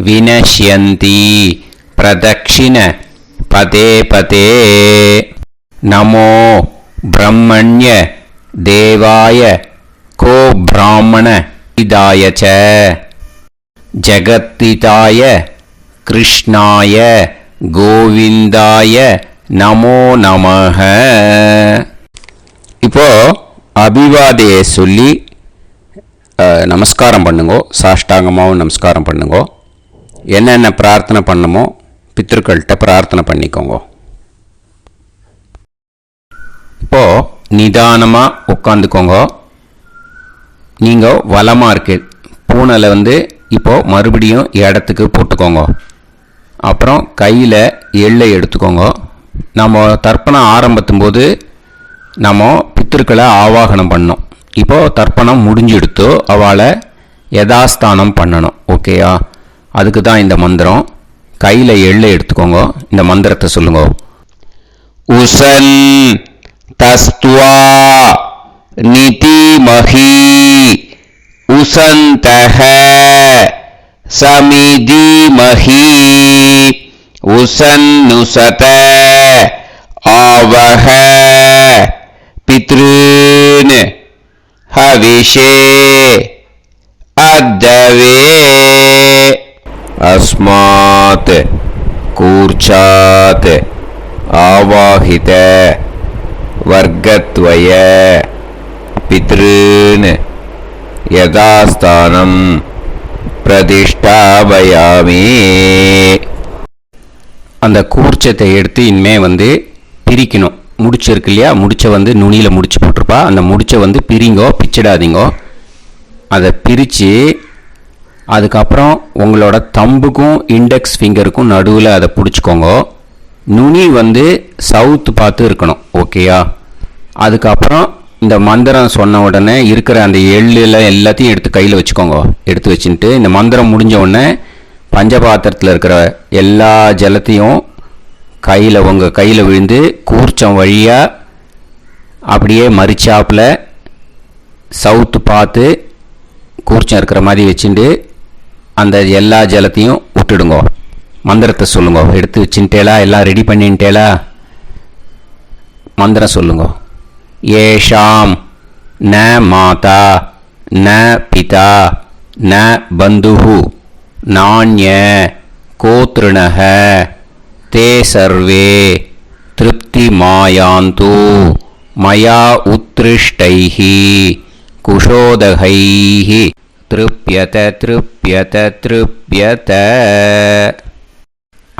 வினஷ்யந்தி பிரதக்ஷிண பதே பதே. நமோ பிரம்மண்ய தேவாய கோ பிராமண இதாய ச ஜகத்திதாய கிருஷ்ணாய கோவிந்தாய நமோ நமஹ. இப்போ அபிவாதையை சொல்லி நமஸ்காரம் பண்ணுங்கோ. சாஷ்டாங்கமாகவும் நமஸ்காரம் பண்ணுங்கோ. என்னென்ன பிரார்த்தனை பண்ணமோ பித்ருக்கள்கிட்ட பிரார்த்தனை பண்ணிக்கோங்க. இப்போது நிதானமாக உட்காந்துக்கோங்க. நீங்கள் வலமாக இருக்கு பூனலை இப்போது மறுபடியும் இடத்துக்கு போட்டுக்கோங்க. அப்புறம் கையில் எள்ளை எடுத்துக்கோங்க. நம்ம தர்ப்பணம் ஆரம்பிக்கும் போது நம்ம பித்ருக்களை ஆவாகனம் பண்ணோம். இப்போது தர்ப்பணம் முடிஞ்செடுத்தோ அவளை யதாஸ்தானம் பண்ணணும். ஓகேயா? அதுக்கு தான் இந்த மந்திரம். கையில் எள்ளை எடுத்துக்கோங்க. இந்த மந்திரத்தை சொல்லுங்க. உசன் தஸ்துவா நிதிமஹி உசந்தஹ சமிதிமஹி உசன்னுசத ஆவஹ பித்ருன் ஹவிஷே அத்தவே. அஸ்மாத் கூர்ச்சாத் ஆவாஹித வர்க்கத்வய பித்ருன் யதாஸ்தானம் பிரதிஷ்டாபயாமி. அந்த கூர்ச்சத்தை எடுத்து இனிமே பிரிக்கணும். முடிச்சு இருக்கு இல்லையா? முடிச்சை நுனியில் முடிச்சு போட்டிருப்பா. அந்த முடிச்சை பிரிங்கோ, பிச்சிடாதீங்கோ. அதை பிரித்து அதுக்கப்புறம் உங்களோட தம்புக்கும் இண்டெக்ஸ் ஃபிங்கருக்கும் நடுவில் அதை பிடிச்சிக்கோங்க. நுனி சவுத்து பார்த்து இருக்கணும். ஓகேயா? அதுக்கப்புறம் இந்த மந்திரம் சொன்ன உடனே இருக்கிற அந்த எள்ளில் எல்லாத்தையும் எடுத்து கையில் வச்சுக்கோங்க. எடுத்து வச்சுட்டு இந்த மந்திரம் முடிஞ்ச உடனே பஞ்சபாத்திரத்தில் இருக்கிற எல்லா ஜலத்தையும் உங்கள் கையில் விழுந்து கூர்ச்சம் வழியாக அப்படியே மறிச்சாப்பில் சவுத்து பார்த்து கூர்ச்சம் இருக்கிற மாதிரி வச்சுட்டு அந்த எல்லா ஜலத்தையும் விட்டுடுங்க. மந்திரத்தை சொல்லுங்க. எடுத்து வச்சுட்டேலா? எல்லாம் ரெடி பண்ணிட்டேலா? மந்திரம் சொல்லுங்க. ஏஷாம் ந மாதா ந பிதா ந பந்துஹு நாண்ய கோத்ருணஹ தே சர்வே திருப்தி மாயாந்து மயா உத்ருஷ்டைஹி குஷோதகைஹி திருப்யத திருப்யத திருப்யத.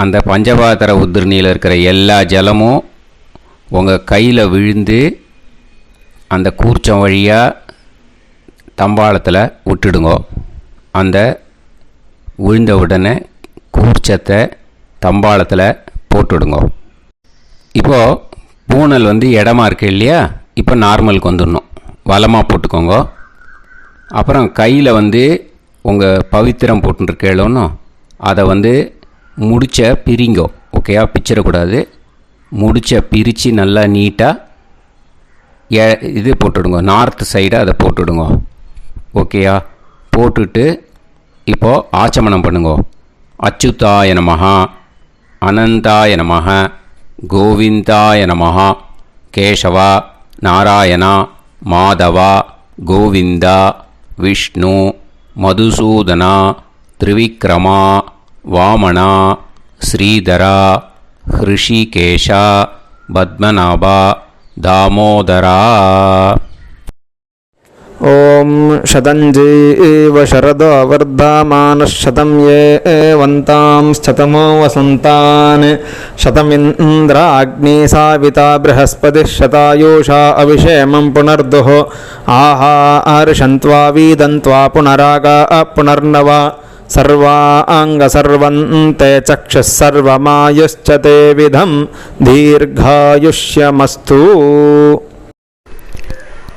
அந்த பஞ்சபாத்திர உதிரணியில் இருக்கிற எல்லா ஜலமும் உங்கள் கையில் விழுந்து அந்த கூர்ச்சம் வழியாக தம்பாளத்தில் விட்டுடுங்க. அந்த விழுந்த உடனே கூர்ச்சத்தை தம்பாளத்தில் போட்டுடுங்க. இப்போது பூனல் இடமா இருக்கு இல்லையா, இப்போ நார்மலுக்கு வந்துடணும். வலமாக போட்டுக்கோங்க. அப்புறம் கையில் உங்கள் பவித்திரம் போட்டுருக்கேளோன்னு அதை முடிச்ச பிரிங்கோ. ஓகேயா, பிச்சிடக்கூடாது. முடிச்ச பிரித்து நல்லா நீட்டாக இது போட்டுடுங்க. நார்த் சைடை அதை போட்டுடுங்க. ஓகேயா, போட்டுட்டு இப்போது ஆச்சமனம் பண்ணுங்க. அச்சுதாய நமஹ, அனந்தாய நமஹ, கோவிந்தாய நமஹ, கேசவா, நாராயணா, மாதவா, கோவிந்தா, விஷ்ணு, மதுசூதனா, திரிவிக்ரமா, வாமனா, ஸ்ரீதரா, ஹிருஷிகேஷா, பத்மநாபா, தாமோதரா. ॐ शतञ्जीव शरदो वर्धमानः शतं ये वन्तां शतमो वसन्तान् शतमिन्द्राग्नी साविता बृहस्पतिः शतायुषा अभिषेमं पुनर्दुः आहार्षन्त्वा वीदन्त्वा पुनरागा पुनर्नव सर्वाङ्गसर्वन्ते चक्षुः सर्वमायुश्च ते विधं दीर्घायुष्यमस्तु.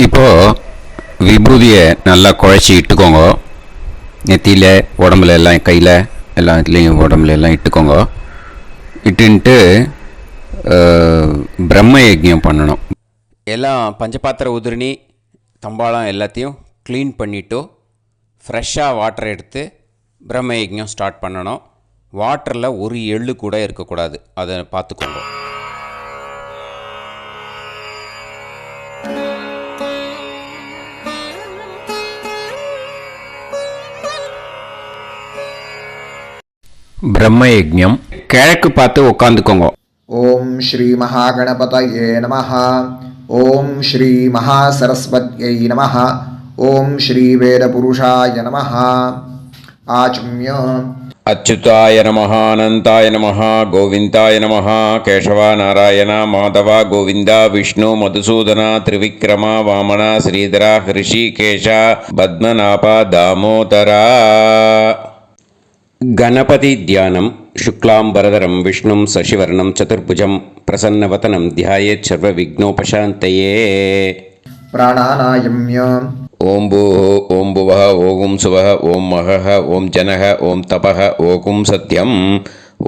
இப்போது விபூதியை நல்லா குழச்சி இட்டுக்கோங்க. நெத்தியில், உடம்புல எல்லாம், கையில் எல்லாம், இதுலேயும் உடம்புல எல்லாம் இட்டுக்கோங்க. இட்டுன்ட்டு பிரம்ம யஜ்ஞம் பண்ணணும். எல்லாம் பஞ்சபாத்திர உதிரணி, தம்பாளம் எல்லாத்தையும் க்ளீன் பண்ணிவிட்டு ஃப்ரெஷ்ஷாக வாட்டர் எடுத்து பிரம்ம யஜ்ஞம் ஸ்டார்ட் பண்ணணும். வாட்டரில் ஒரு எள்ளு கூட இருக்கக்கூடாது, அதை பார்த்துக்கோங்க. பிரம்ம யஜ்ஞம் கிழக்கு பார்த்து உட்காந்துக்கோங்க. ஓம் ஸ்ரீ மகாகணபதயே நமஹ. ஓம் ஸ்ரீ மகாசரஸ்வத்யை நமஹ. ஓம் ஸ்ரீ வேதபுருஷாய நமஹ. ஆச்ம்ய அச்சுதாய நமஹ, அனந்தாய நமஹ, கோவிந்தாய நமஹ, கேசவா, நாராயணா, மாதவா, கோவிந்தா, விஷ்ணு, மதுசூதனா, திரிவிக்ரமா, வாமனா, ஸ்ரீதரா, ஹிருஷிகேஷா, பத்மநாபா, தாமோதரா. गणपति ध्यानं शुक्लांबरधरं विष्णुं शशिवर्णं चतुर्भुजं प्रसन्नवदनं ध्यायेत् सर्वविघ्नोपशान्तये. प्राणानायम्य ओं भूः ओं भुवः ओं सुवः ओं महः ओं जनः ओं तपः ओं सत्यम्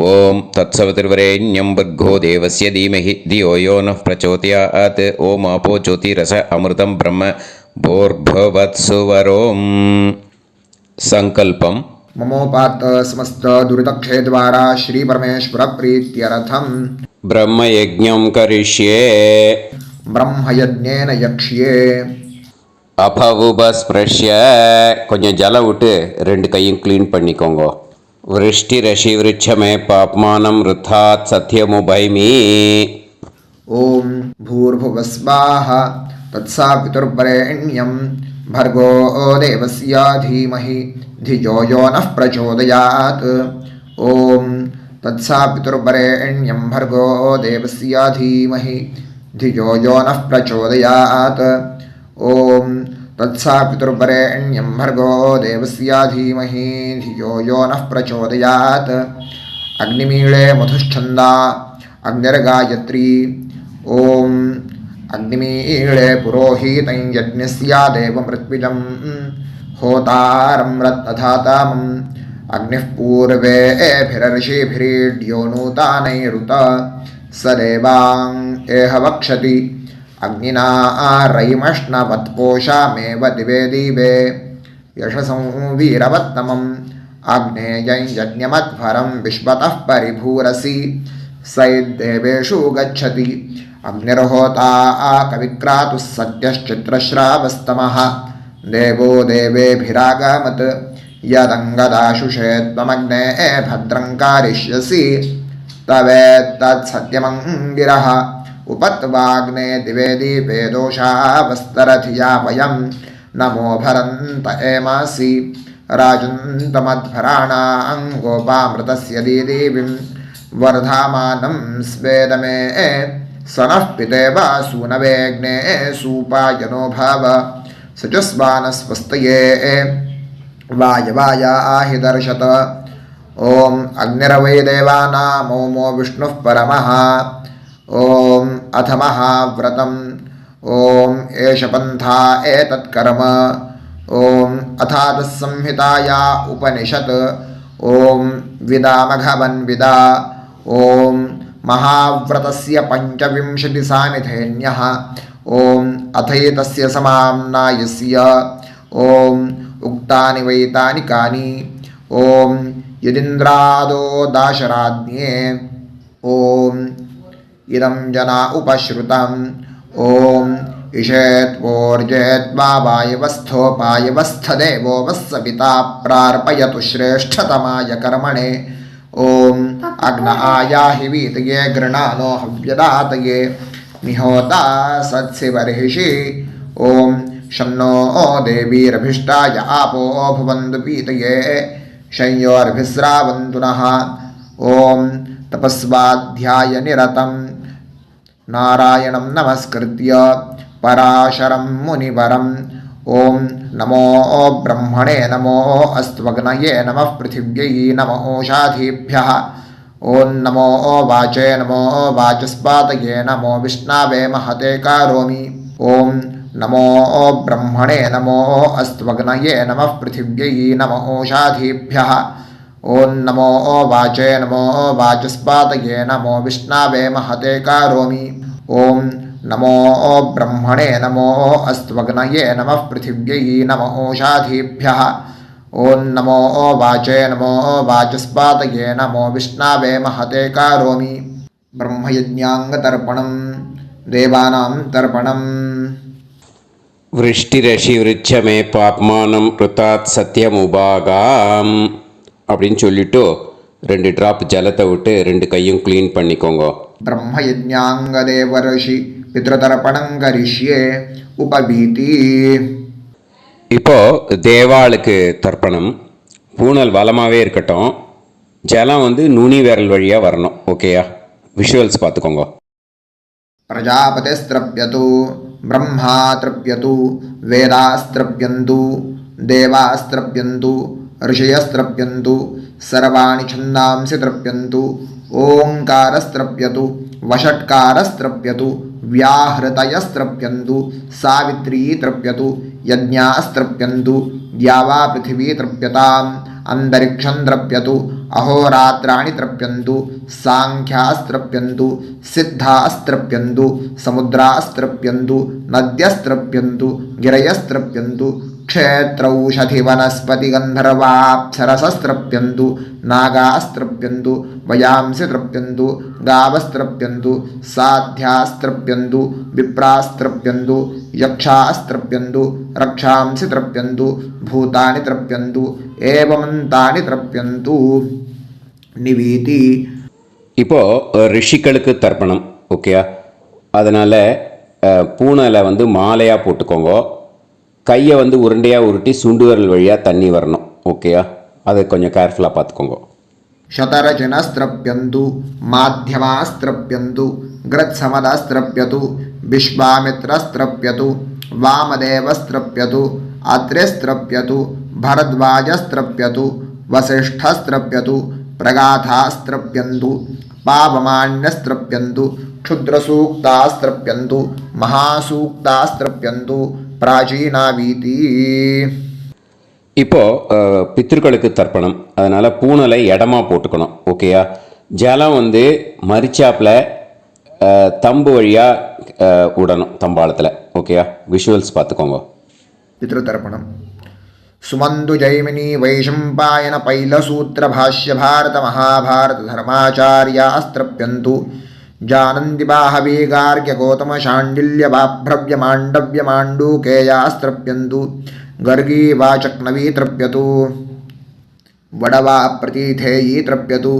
ओं तत्सवितुर्वरेण्यं भर्गो देवस्य धीमहि धियो यो नः प्रचोदयात्. ओं आपो ज्योतिरस अमृतं ब्रह्म भूर्भुवत्सुवरों. संकल्पम ममोपात समस्त दुरितक्षय द्वारा श्री परमेश्वर प्रीत्यर्थम ब्रह्मयज्ञं करिष्ये. ब्रह्मयज्ञेन यक्ष्ये. அபவுபஸ்பிரஷ்ய கொஞ்சம் ஜலம் விட்டு ரெண்டு கையும் க்ளீன் பண்ணிக்கோங்க. விருஷ்டி ரஷி விருட்சமே பாப்மானம் ருத்தாத் சத்யமுபைமி. ஓம் பூர்புவஸ்வாஹா தத்சாவிதுர்வரெண்யம் भर्गो देवस्य धीमहि धियो यो नः प्रचोदयात्. ॐ तत्सावितुर्वरेण्यं भर्गो देवस्य धीमहि धियो यो नः प्रचोदयात्. ॐ तत्सावितुर्वरेण्यं भर्गो देवस्य धीमहि धियो यो नः प्रचोदयात्. अग्निमीळे मधुश्छन्दा अग्निर्गायत्री. ॐ अग्निमीळे पुरोहितं यज्ञस्य देवमृत्विजं होतारं रत्नधातामम् अग्निः पूर्वेभिरर्षिभिरीड्यो नूतानैरुत स देवां एह वक्षति. अग्निना रयिमष्णवत्पोषामेव दिवे दिवे यशसं वीरवत्तमम् आग्नेयं यज्ञमध्वरं विश्वतः परिभूरसि सैद्देवेषु गच्छति. अग्निर्होता कविक्रातुः सद्यश्चित्रश्रावस्तमः देवो देवेभिरागमत्. यदङ्गदाशुषे त्वमग्ने भद्रं कारयिष्यसि तवेत्तत्सत्यमङ्गिरः. उपत्वाग्ने दिवे दीपे दोषावस्तरधिया वयं नमो भरन्त एमासि. राजन्तमध्वराणां गोपामृतस्य दीदेवीं वर्धामानं स्वेद मे स नः पितेव सूनवेग्ने सूपायनो भव सचस्वानस्वस्तये वायवायाहि दर्शत ॐ अग्निरवै देवानामोमो विष्णुः परमः ॐ अथ महाव्रतम् ॐ एष पन्था एतत्कर्म ॐ अथातस्संहिताया उपनिषत् ॐ विदामघवन्विदा ॐ महाव्रतस्य पञ्चविंशतिसामिथेन्यः ॐ अथैतस्य समाम्नायस्य ॐ उक्तानि वैतानि कानि ॐ यदिन्द्रादो दाशराज्ञे ॐ इदं जना उपश्रुतम् ॐ इषेत्वोर्जेत्वा वायवस्थोपायवस्थदेवो वस्सविता प्रार्पयतु श्रेष्ठतमाय कर्मणे ॐ अग्न आयाहि वीतये गृणानो हव्यदातये निहोता सत्सिवर्हिषि ॐ शन्नो देवीरभिष्टाय आपो भवन्तु पीतये शय्योर्भिस्रावन्तु नः ॐ तपस्वाध्यायनिरतं नारायणं नमस्कृत्य पराशरं मुनिवरं ॐ नमो ब्रह्मणे नमो अस्त्वग्नये नमः पृथिव्यै नमो ओषाधीभ्यः ॐ नमो वाचे नमो वाचस्पातये नमो विष्णवे महते करोमि ॐ नमो ब्रह्मणे नमो अस्त्वग्नये नमः पृथिव्यै नमो ओषाधीभ्यः ॐ नमो वाचे नमो वाचस्पातये नमो विष्णवे महते करोमि ॐ नमो ब्रह्मणे नमो अस्त्वग्नये नमः पृथिव्यै नमो ओषाधीभ्यः ॐ नमो वाचे नमो वाचस्पातये नमो विष्णवे महते करोमि ब्रह्मयज्ञाङ्गतर्पणं देवानां तर्पणम् விருஷ்டிரஷி விருட்சமே பாப்மானம் ருத்தாத் சத்தியமுபாகாம் அப்படின்னு சொல்லிட்டு 2 ட்ராப் ஜலத்தை விட்டு 2 கையும் க்ளீன் பண்ணிக்கோங்க. ब्रह्मयज्ञाङ्गदेवर्षि पितृतर्पणं करिष्ये उपवीति. இப்போ தேவாளுக்கு தர்ப்பணம். பூனல் வலமாகவே இருக்கட்டும், ஜலம் வந்து நுனி விரல் வழியாக வரணும். ஓகேயா? விஷுவல்ஸ் பார்த்துக்கோங்க. प्रजापतिस्त्रप्यतु ब्रह्मा तृप्यतु वेदास्त्रप्यन्तु देवास्त्रप्यन्तु ऋषयस्त्रप्यन्तु सर्वाणि छन्दांसि तृप्यन्तु ओङ्कारस्त्रप्यतु वषट्कारस्त्रप्यतु व्याहृतयस्त्रप्यन्तु सावित्री तृप्यतु यज्ञास्त्रप्यन्तु द्यावा पृथिवी तृप्यताम् अंतरिक्षं तृप्यतु अहोरात्राणि तृप्यन्तु सांख्यास्त्रप्यन्तु सिद्धास्त्रप्यन्तु समुद्रास्त्रप्यन्तु नद्यस्त्रप्यन्तु गिरयस्त्रप्यन्तु क्षेत्रौषधिवनस्पतिगन्धर्वाप्सरसस्त्रप्यन्तु नागास्त्रप्यन्तु वयांसि तृप्यन्तु गावस्त्रप्यन्तु साध्यास्त्रप्यन्तु विप्रास्त्रप्यन्तु यक्षास्त्रप्यन्तु रक्षांसि तृप्यन्तु भूतानि तृप्यन्तु एवमन्तानि तृप्यन्तु निवीति. இப்போ ரிஷிகளுக்கு தர்ப்பணம். ஓகேயா? அதனால் பூனலை வந்து மாலையாக போட்டுக்கோங்க. கையை வந்து உருண்டையாக உருட்டி சுண்டு விரல் வழியாக தண்ணி வரணும். ஓகேயா? அதை கொஞ்சம் கேர்ஃபுல்லாக பார்த்துக்கோங்க. शतरजनस्त्रप्यन्तु माध्यमास्त्रप्यन्तु गृत्समदस्त्रप्यतु विश्वामित्रस्त्रप्यतु वामदेवस्त्रप्यतु अत्रिस्त्रप्यतु भरद्वाजस्त्रप्यतु वसिष्ठस्त्रप्यतु प्रगाथास्त्रप्यन्तु पावमान्यस्त्रप्यन्तु क्षुद्रसूक्तास्त्रप्यन्तु महासूक्तास्त्रप्यन्तु प्राचीनावीति. இப்போ பித்ருக்களுக்கு தர்ப்பணம். அதனால் பூனலை இடமா போட்டுக்கணும். ஓகேயா? ஜலம் வந்து மரிச்சாப்பில் தம்பு வழியாக விடணும், தம்பாளத்தில். ஓகேயா? விஷுவல்ஸ் பார்த்துக்கோங்க. पितृतर्पणम् सुमन्तु जैमिनी वैशम्पायन पैलसूत्र भाष्य भारत महाभारत धर्माचार्यास्त्रप्यन्तु जानन्ति बाहवी गार्ग्य गौतम शाण्डिल्य बाभ्रव्य माण्डव्य माण्डूकेयास्त्रप्यन्तु गर्गी वाचक्नवी तृप्यतु वडवा प्रतीथेयी तृप्यतु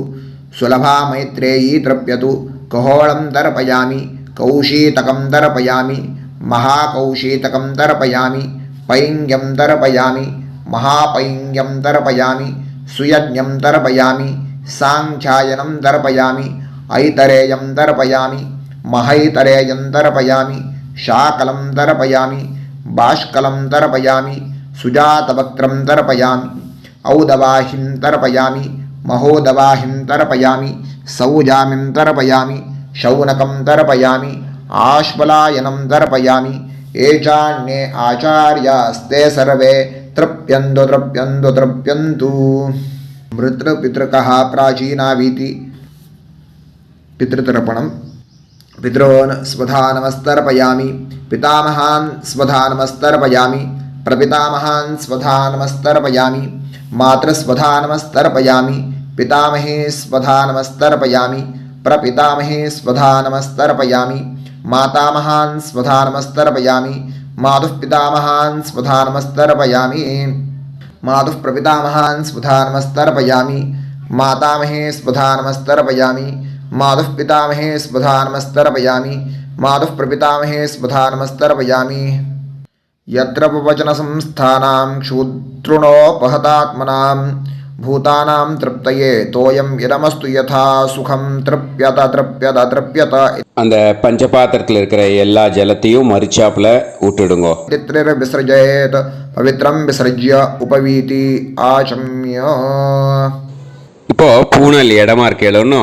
सुलभा मैत्रेयी तृप्यतु कहोळं तर्पयामि कौशीतकं तर्पयामि महाकौशीतकं तर्पयामि पैङ्ग्यं तर्पयामि महापैङ्ग्यं तर्पयामि सुयज्ञं तर्पयामि साङ्ख्यायनं दर्पयामि ऐतरेयं दर्पयामि महैतरेयं दर्पयामि शाकलं दर्पयामि बाष्कलं दर्पयामि सुजातवक्त्रं दर्पयामि औदवाहिं दर्पयामि महोदवाहिं दर्पयामि सौजामिं दर्पयामि शौनकं दर्पयामि आश्वलायनं दर्पयामि एचान्ये आचार्यास्ते सर्वे तृप्यन्तु तृप्यन्तु तृप्यन्तु मृतृपितृकः प्राचीनावीति पितृतर्पणं पितॄन् स्वधा नमस्तर्पयामि पितामहान् स्वधा नमस्तर्पयामि प्रपितामहान् स्वधा नमस्तर्पयामि मातृस्वधा नमस्तर्पयामि पितामहे स्वधा नमस्तर्पयामि प्रपितामहे स्वधा नमस्तर्पयामि मातामहान् स्वधा नमस्तर्पयामि मातुः पितामहान् स्वधा नमस्तर्पयामि मातुः प्रपितामहान् स्वधा नमस्तर्पयामि मातामहे स्वधा नमस्तर्पयामि मातुः पितामहे स्वधा नमस्तर्पयामि मातुः प्रपितामहे स्वधा नमस्तर्पयामि यत्र वचनसंस्थानां क्षूद्रुणोपहतात्मनां भूतानां तृप्तये तोयं इदमस्तु यथा सुखं तृप्यत तृप्यत तृप्यत அந்த பஞ்சபாத்திரத்தில் இருக்கிற எல்லா ஜலத்தையும் மறிச்சாப்புல விட்டுடுங்கோ. विसृजेत पवित्रं विसृज्य उपवीति आचम्य. இப்போ பூனல் இடமா இருக்கேன்னு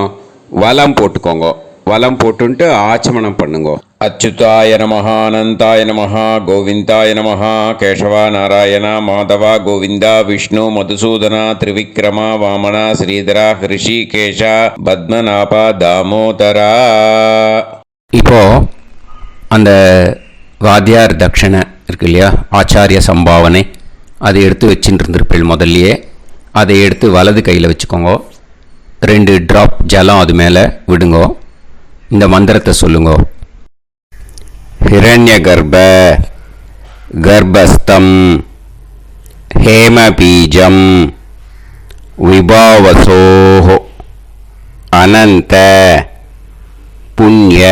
வலம் போட்டுக்கோங்க. வலம் போட்டுன்ட்டு ஆச்சமனம் பண்ணுங்க. அச்சுதாய நமஹ அனந்தாய நமஹ கோவிந்தாய நமஹ கேசவா நாராயண மாதவா கோவிந்தா விஷ்ணு மதுசூதனா திரிவிக்ரமா வாமனா ஸ்ரீதரா ஹிருஷிகேஷா பத்மநாபா தாமோதரா. இப்போ அந்த வாத்தியார் தட்சணை இருக்கு இல்லையா, ஆச்சாரிய சம்பாவனை, அதை எடுத்து வச்சுட்டு இருந்திருப்பேள் முதல்லையே. அதை எடுத்து வலது கையில் வச்சுக்கோங்க. 2 ட்ராப் ஜலம் அது மேலே விடுங்கோ. இந்த மந்திரத்தை சொல்லுங்க. ஹிரண்ய கர்ப்ப கர்ப்பஸ்தம் ஹேமபீஜம் விபாவசோஹ அனந்த புண்ணிய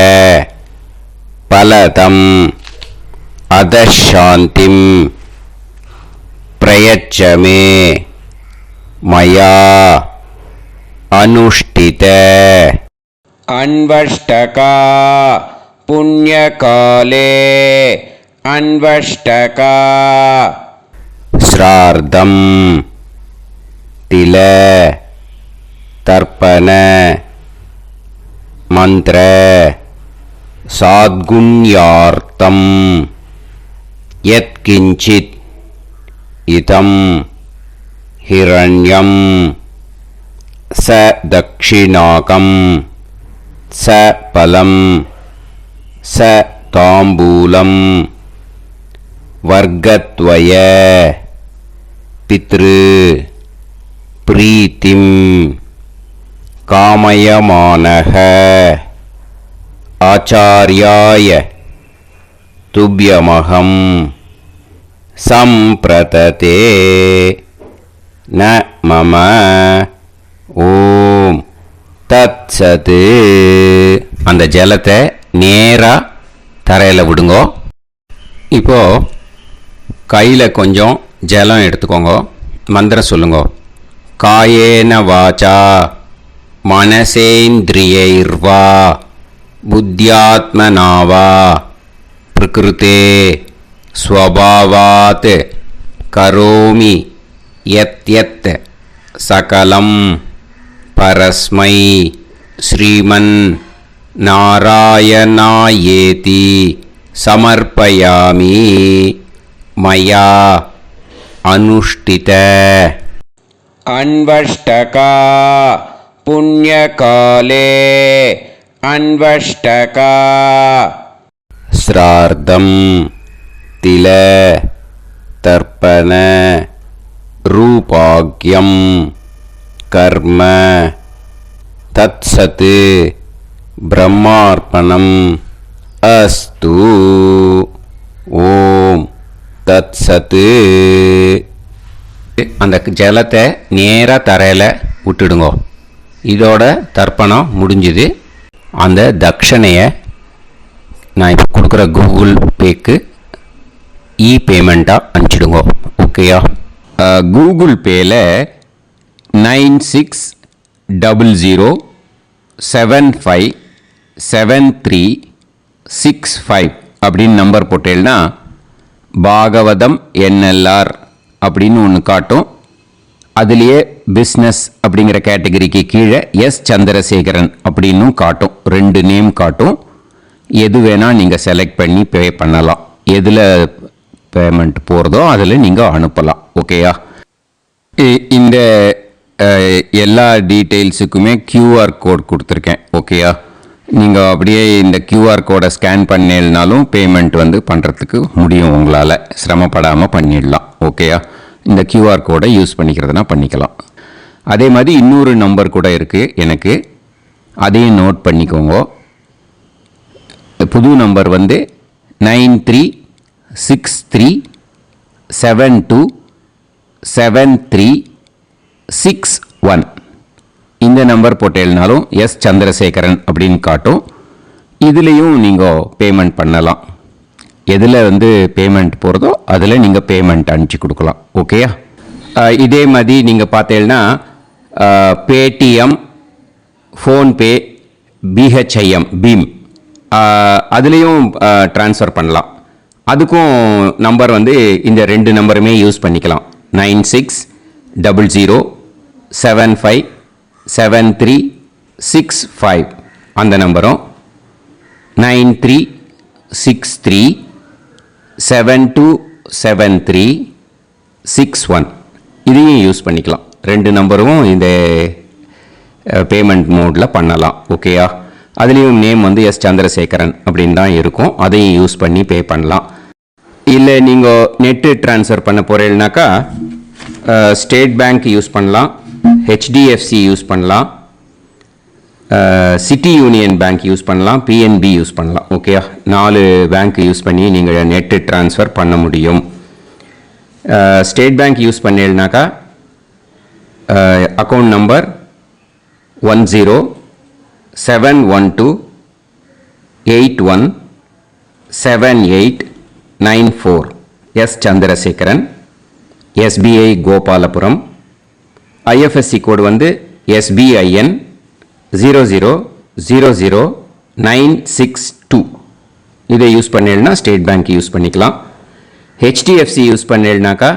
பலதம் அதசாந்திம் பிரயச்சமே மயா அனுஷ்டித அன்வஷ்டகா புண்ணியகாலே அன்வஷ்டகா ஸ்ரார்த்தம் தில தர்ப்பண மந்திர சாத்குண்யார்த்தம் யத்கிஞ்சித் இதம் ஹிரண்யம் ச தக்ஷிணாகம் ச பலம் ச தாம்பூலம் வர்க்கத்வய பித்ரு பிரீத்திம் காமயமானஹ ஆச்சார்யாய துப்யமகம் சம்பிரததே ந மம ஓம் தத்சது. அந்த ஜலத்தை நேராக தரையில் விடுங்கோ. இப்போது கையில் கொஞ்சம் ஜலம் எடுத்துக்கோங்க. மந்திரம் சொல்லுங்க. காயேன வாச்சா மனசேந்திரியைர்வா புத்தியாத்மனாவா பிரகிருதே ஸ்வபாவாத் கரோமி யத் யத் சகலம் பரஸ்மை ஸ்ரீமன் நாராயணாயேதி சமர்ப்பயாமி மயா அனுஷ்டித. அன்வஷ்டகா புண்ணியகாலே அன்வஷ்டகா ஸ்ரார்த்தம் தில தர்ப்பண ரூபாக்யம் கர்ம தத்சத் பிரம்மார்ப்பணம் அஸ்து. ஓம் தத்சத். அந்த ஜலத்தை நேராக தரையில் விட்டுடுங்கோ. இதோட தர்ப்பணம் முடிஞ்சுது. அந்த தட்சணையை நான் இப்போ கொடுக்குற கூகுள் பேக்கு பேமெண்ட்டாக அனுப்பிச்சிடுங்கோ. ஓகேயா? கூகுள் பேயில் 00757365 அப்படின்னு நம்பர் போட்டேன்னா பாகவதம் NLR அப்படின்னு ஒன்று காட்டும். அதுலேயே பிஸ்னஸ் அப்படிங்கிற கேட்டகரிக்கு கீழே எஸ் சந்திரசேகரன் அப்படின்னும் காட்டும். 2 நேம் காட்டும். எது வேணால் நீங்கள் செலக்ட் பண்ணி பே பண்ணலாம். எதில் பேமெண்ட் போகிறதோ அதில் நீங்கள் அனுப்பலாம். ஓகேயா? இந்த எல்லா டீட்டெயில்ஸுக்குமே QR கோட் கொடுத்துருக்கேன். ஓகேயா? நீங்கள் அப்படியே இந்த QR கோடை ஸ்கேன் பண்ணேன்னாலும் பேமெண்ட் பண்ணுறதுக்கு முடியும். உங்களால் சிரமப்படாமல் பண்ணிடலாம். ஓகேயா? இந்த QR கோடை யூஸ் பண்ணிக்கிறதுனா பண்ணிக்கலாம். அதே மாதிரி இன்னொரு நம்பர் கூட இருக்குது எனக்கு, அதையும் நோட் பண்ணிக்கோங்க. புது நம்பர் 9363727361. இந்த நம்பர் போட்டேல்னாலும் எஸ் சந்திரசேகரன் அப்படின்னு காட்டும். இதுலேயும் நீங்கள் பேமெண்ட் பண்ணலாம். எதில் பேமெண்ட் போகிறதோ அதில் நீங்கள் பேமெண்ட் அனுப்பிச்சி கொடுக்கலாம். ஓகேயா? இதே மாதிரி நீங்கள் பார்த்தீங்கன்னா பேடிஎம், ஃபோன்பே, BHIM பீம் அதுலேயும் ட்ரான்ஸ்ஃபர் பண்ணலாம். அதுக்கும் நம்பர் இந்த 2 நம்பருமே யூஸ் பண்ணிக்கலாம். 9600757365 அந்த நம்பரும் 9363727361 இதையும் யூஸ் பண்ணிக்கலாம். 2 நம்பரும் இந்த பேமெண்ட் மோடில் பண்ணலாம். ஓகேயா? அதுலேயும் நேம் எஸ் சந்திரசேகரன் அப்படின்னு தான் இருக்கும். அதையும் யூஸ் பண்ணி பே பண்ணலாம். இல்லை நீங்கள் நெட்டு ட்ரான்ஸ்ஃபர் பண்ண போகிறீங்கனாக்கா ஸ்டேட் பேங்க் யூஸ் பண்ணலாம், HDFC யூஸ் பண்ணலாம், சிட்டி யூனியன் பேங்க் யூஸ் பண்ணலாம், PNB யூஸ் பண்ணலாம். ஓகேயா? 4 பேங்க் யூஸ் பண்ணி நீங்கள் நெட்டு ட்ரான்ஸ்ஃபர் பண்ண முடியும். ஸ்டேட் பேங்க் யூஸ் பண்ணீங்கனாக்கா account number 1071281789 S Chandrasekaran, SBI Gopalapuram. IFSC code SBIN 0000962. இதை யூஸ் பண்ணீங்கன்னா ஸ்டேட் பேங்க் யூஸ் பண்ணிக்கலாம். HDFC யூஸ் பண்ணீங்கனாக்கா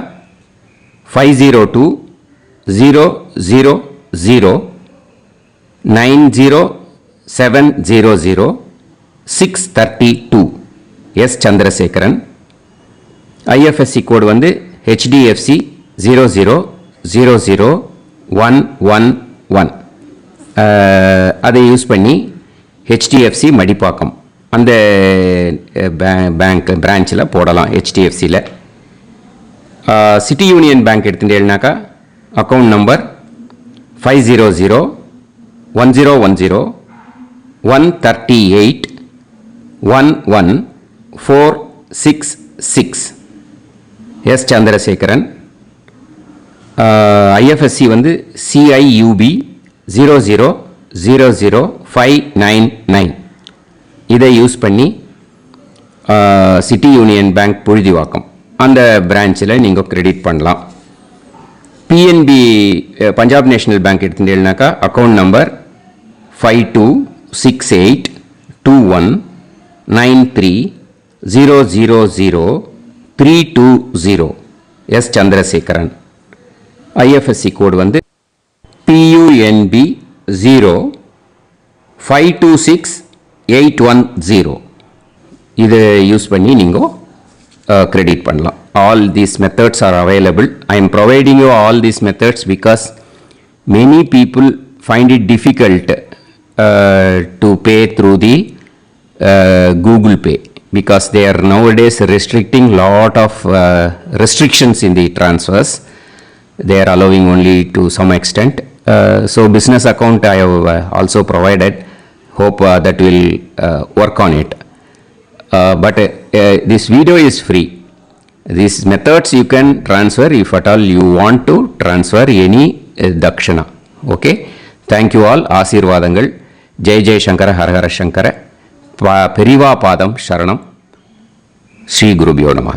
5020090700 S Chandrasekaran. IFSC code HDFC 0000111. அதை யூஸ் பண்ணி HDFC மடிப்பாக்கம் அந்த பேங்க் பிரான்ச்சில் போடலாம். HDFCயில் சிட்டி யூனியன் பேங்க் எடுத்துட்டேன்னாக்கா account number 5001010381146 S Chandrasekaran. IFSC CIUB 0000599. இதை யூஸ் பண்ணி சிட்டி யூனியன் பேங்க் புழுதிவாக்கம் அந்த பிரான்ச்சில் நீங்கள் கிரெடிட் பண்ணலாம். PNB பஞ்சாப் நேஷனல் பேங்க் எடுத்துட்டேன்னாக்கா account number 52682193000320 S Chandrasekaran. IFSC code PUNB 0526810. இதை யூஸ் பண்ணி நீங்கள் கிரெடிட் பண்ணலாம். All these methods are available. I am providing you all these methods because many people find it difficult to pay through the Google Pay because they are nowadays restricting lot of restrictions in the transfers. They are allowing only to some extent. So business account I have also provided. Hope that will work on it. But this video is free. These methods you can transfer if at all you want to transfer any dakshana. Okay? Thank you all. ஆசீர்வாதங்கள். ஜெய் ஜெய் சங்கர ஹர ஹர சங்கர. பெரிவா பாதம் சரணம். ஸ்ரீ குருபியோ நமஹ.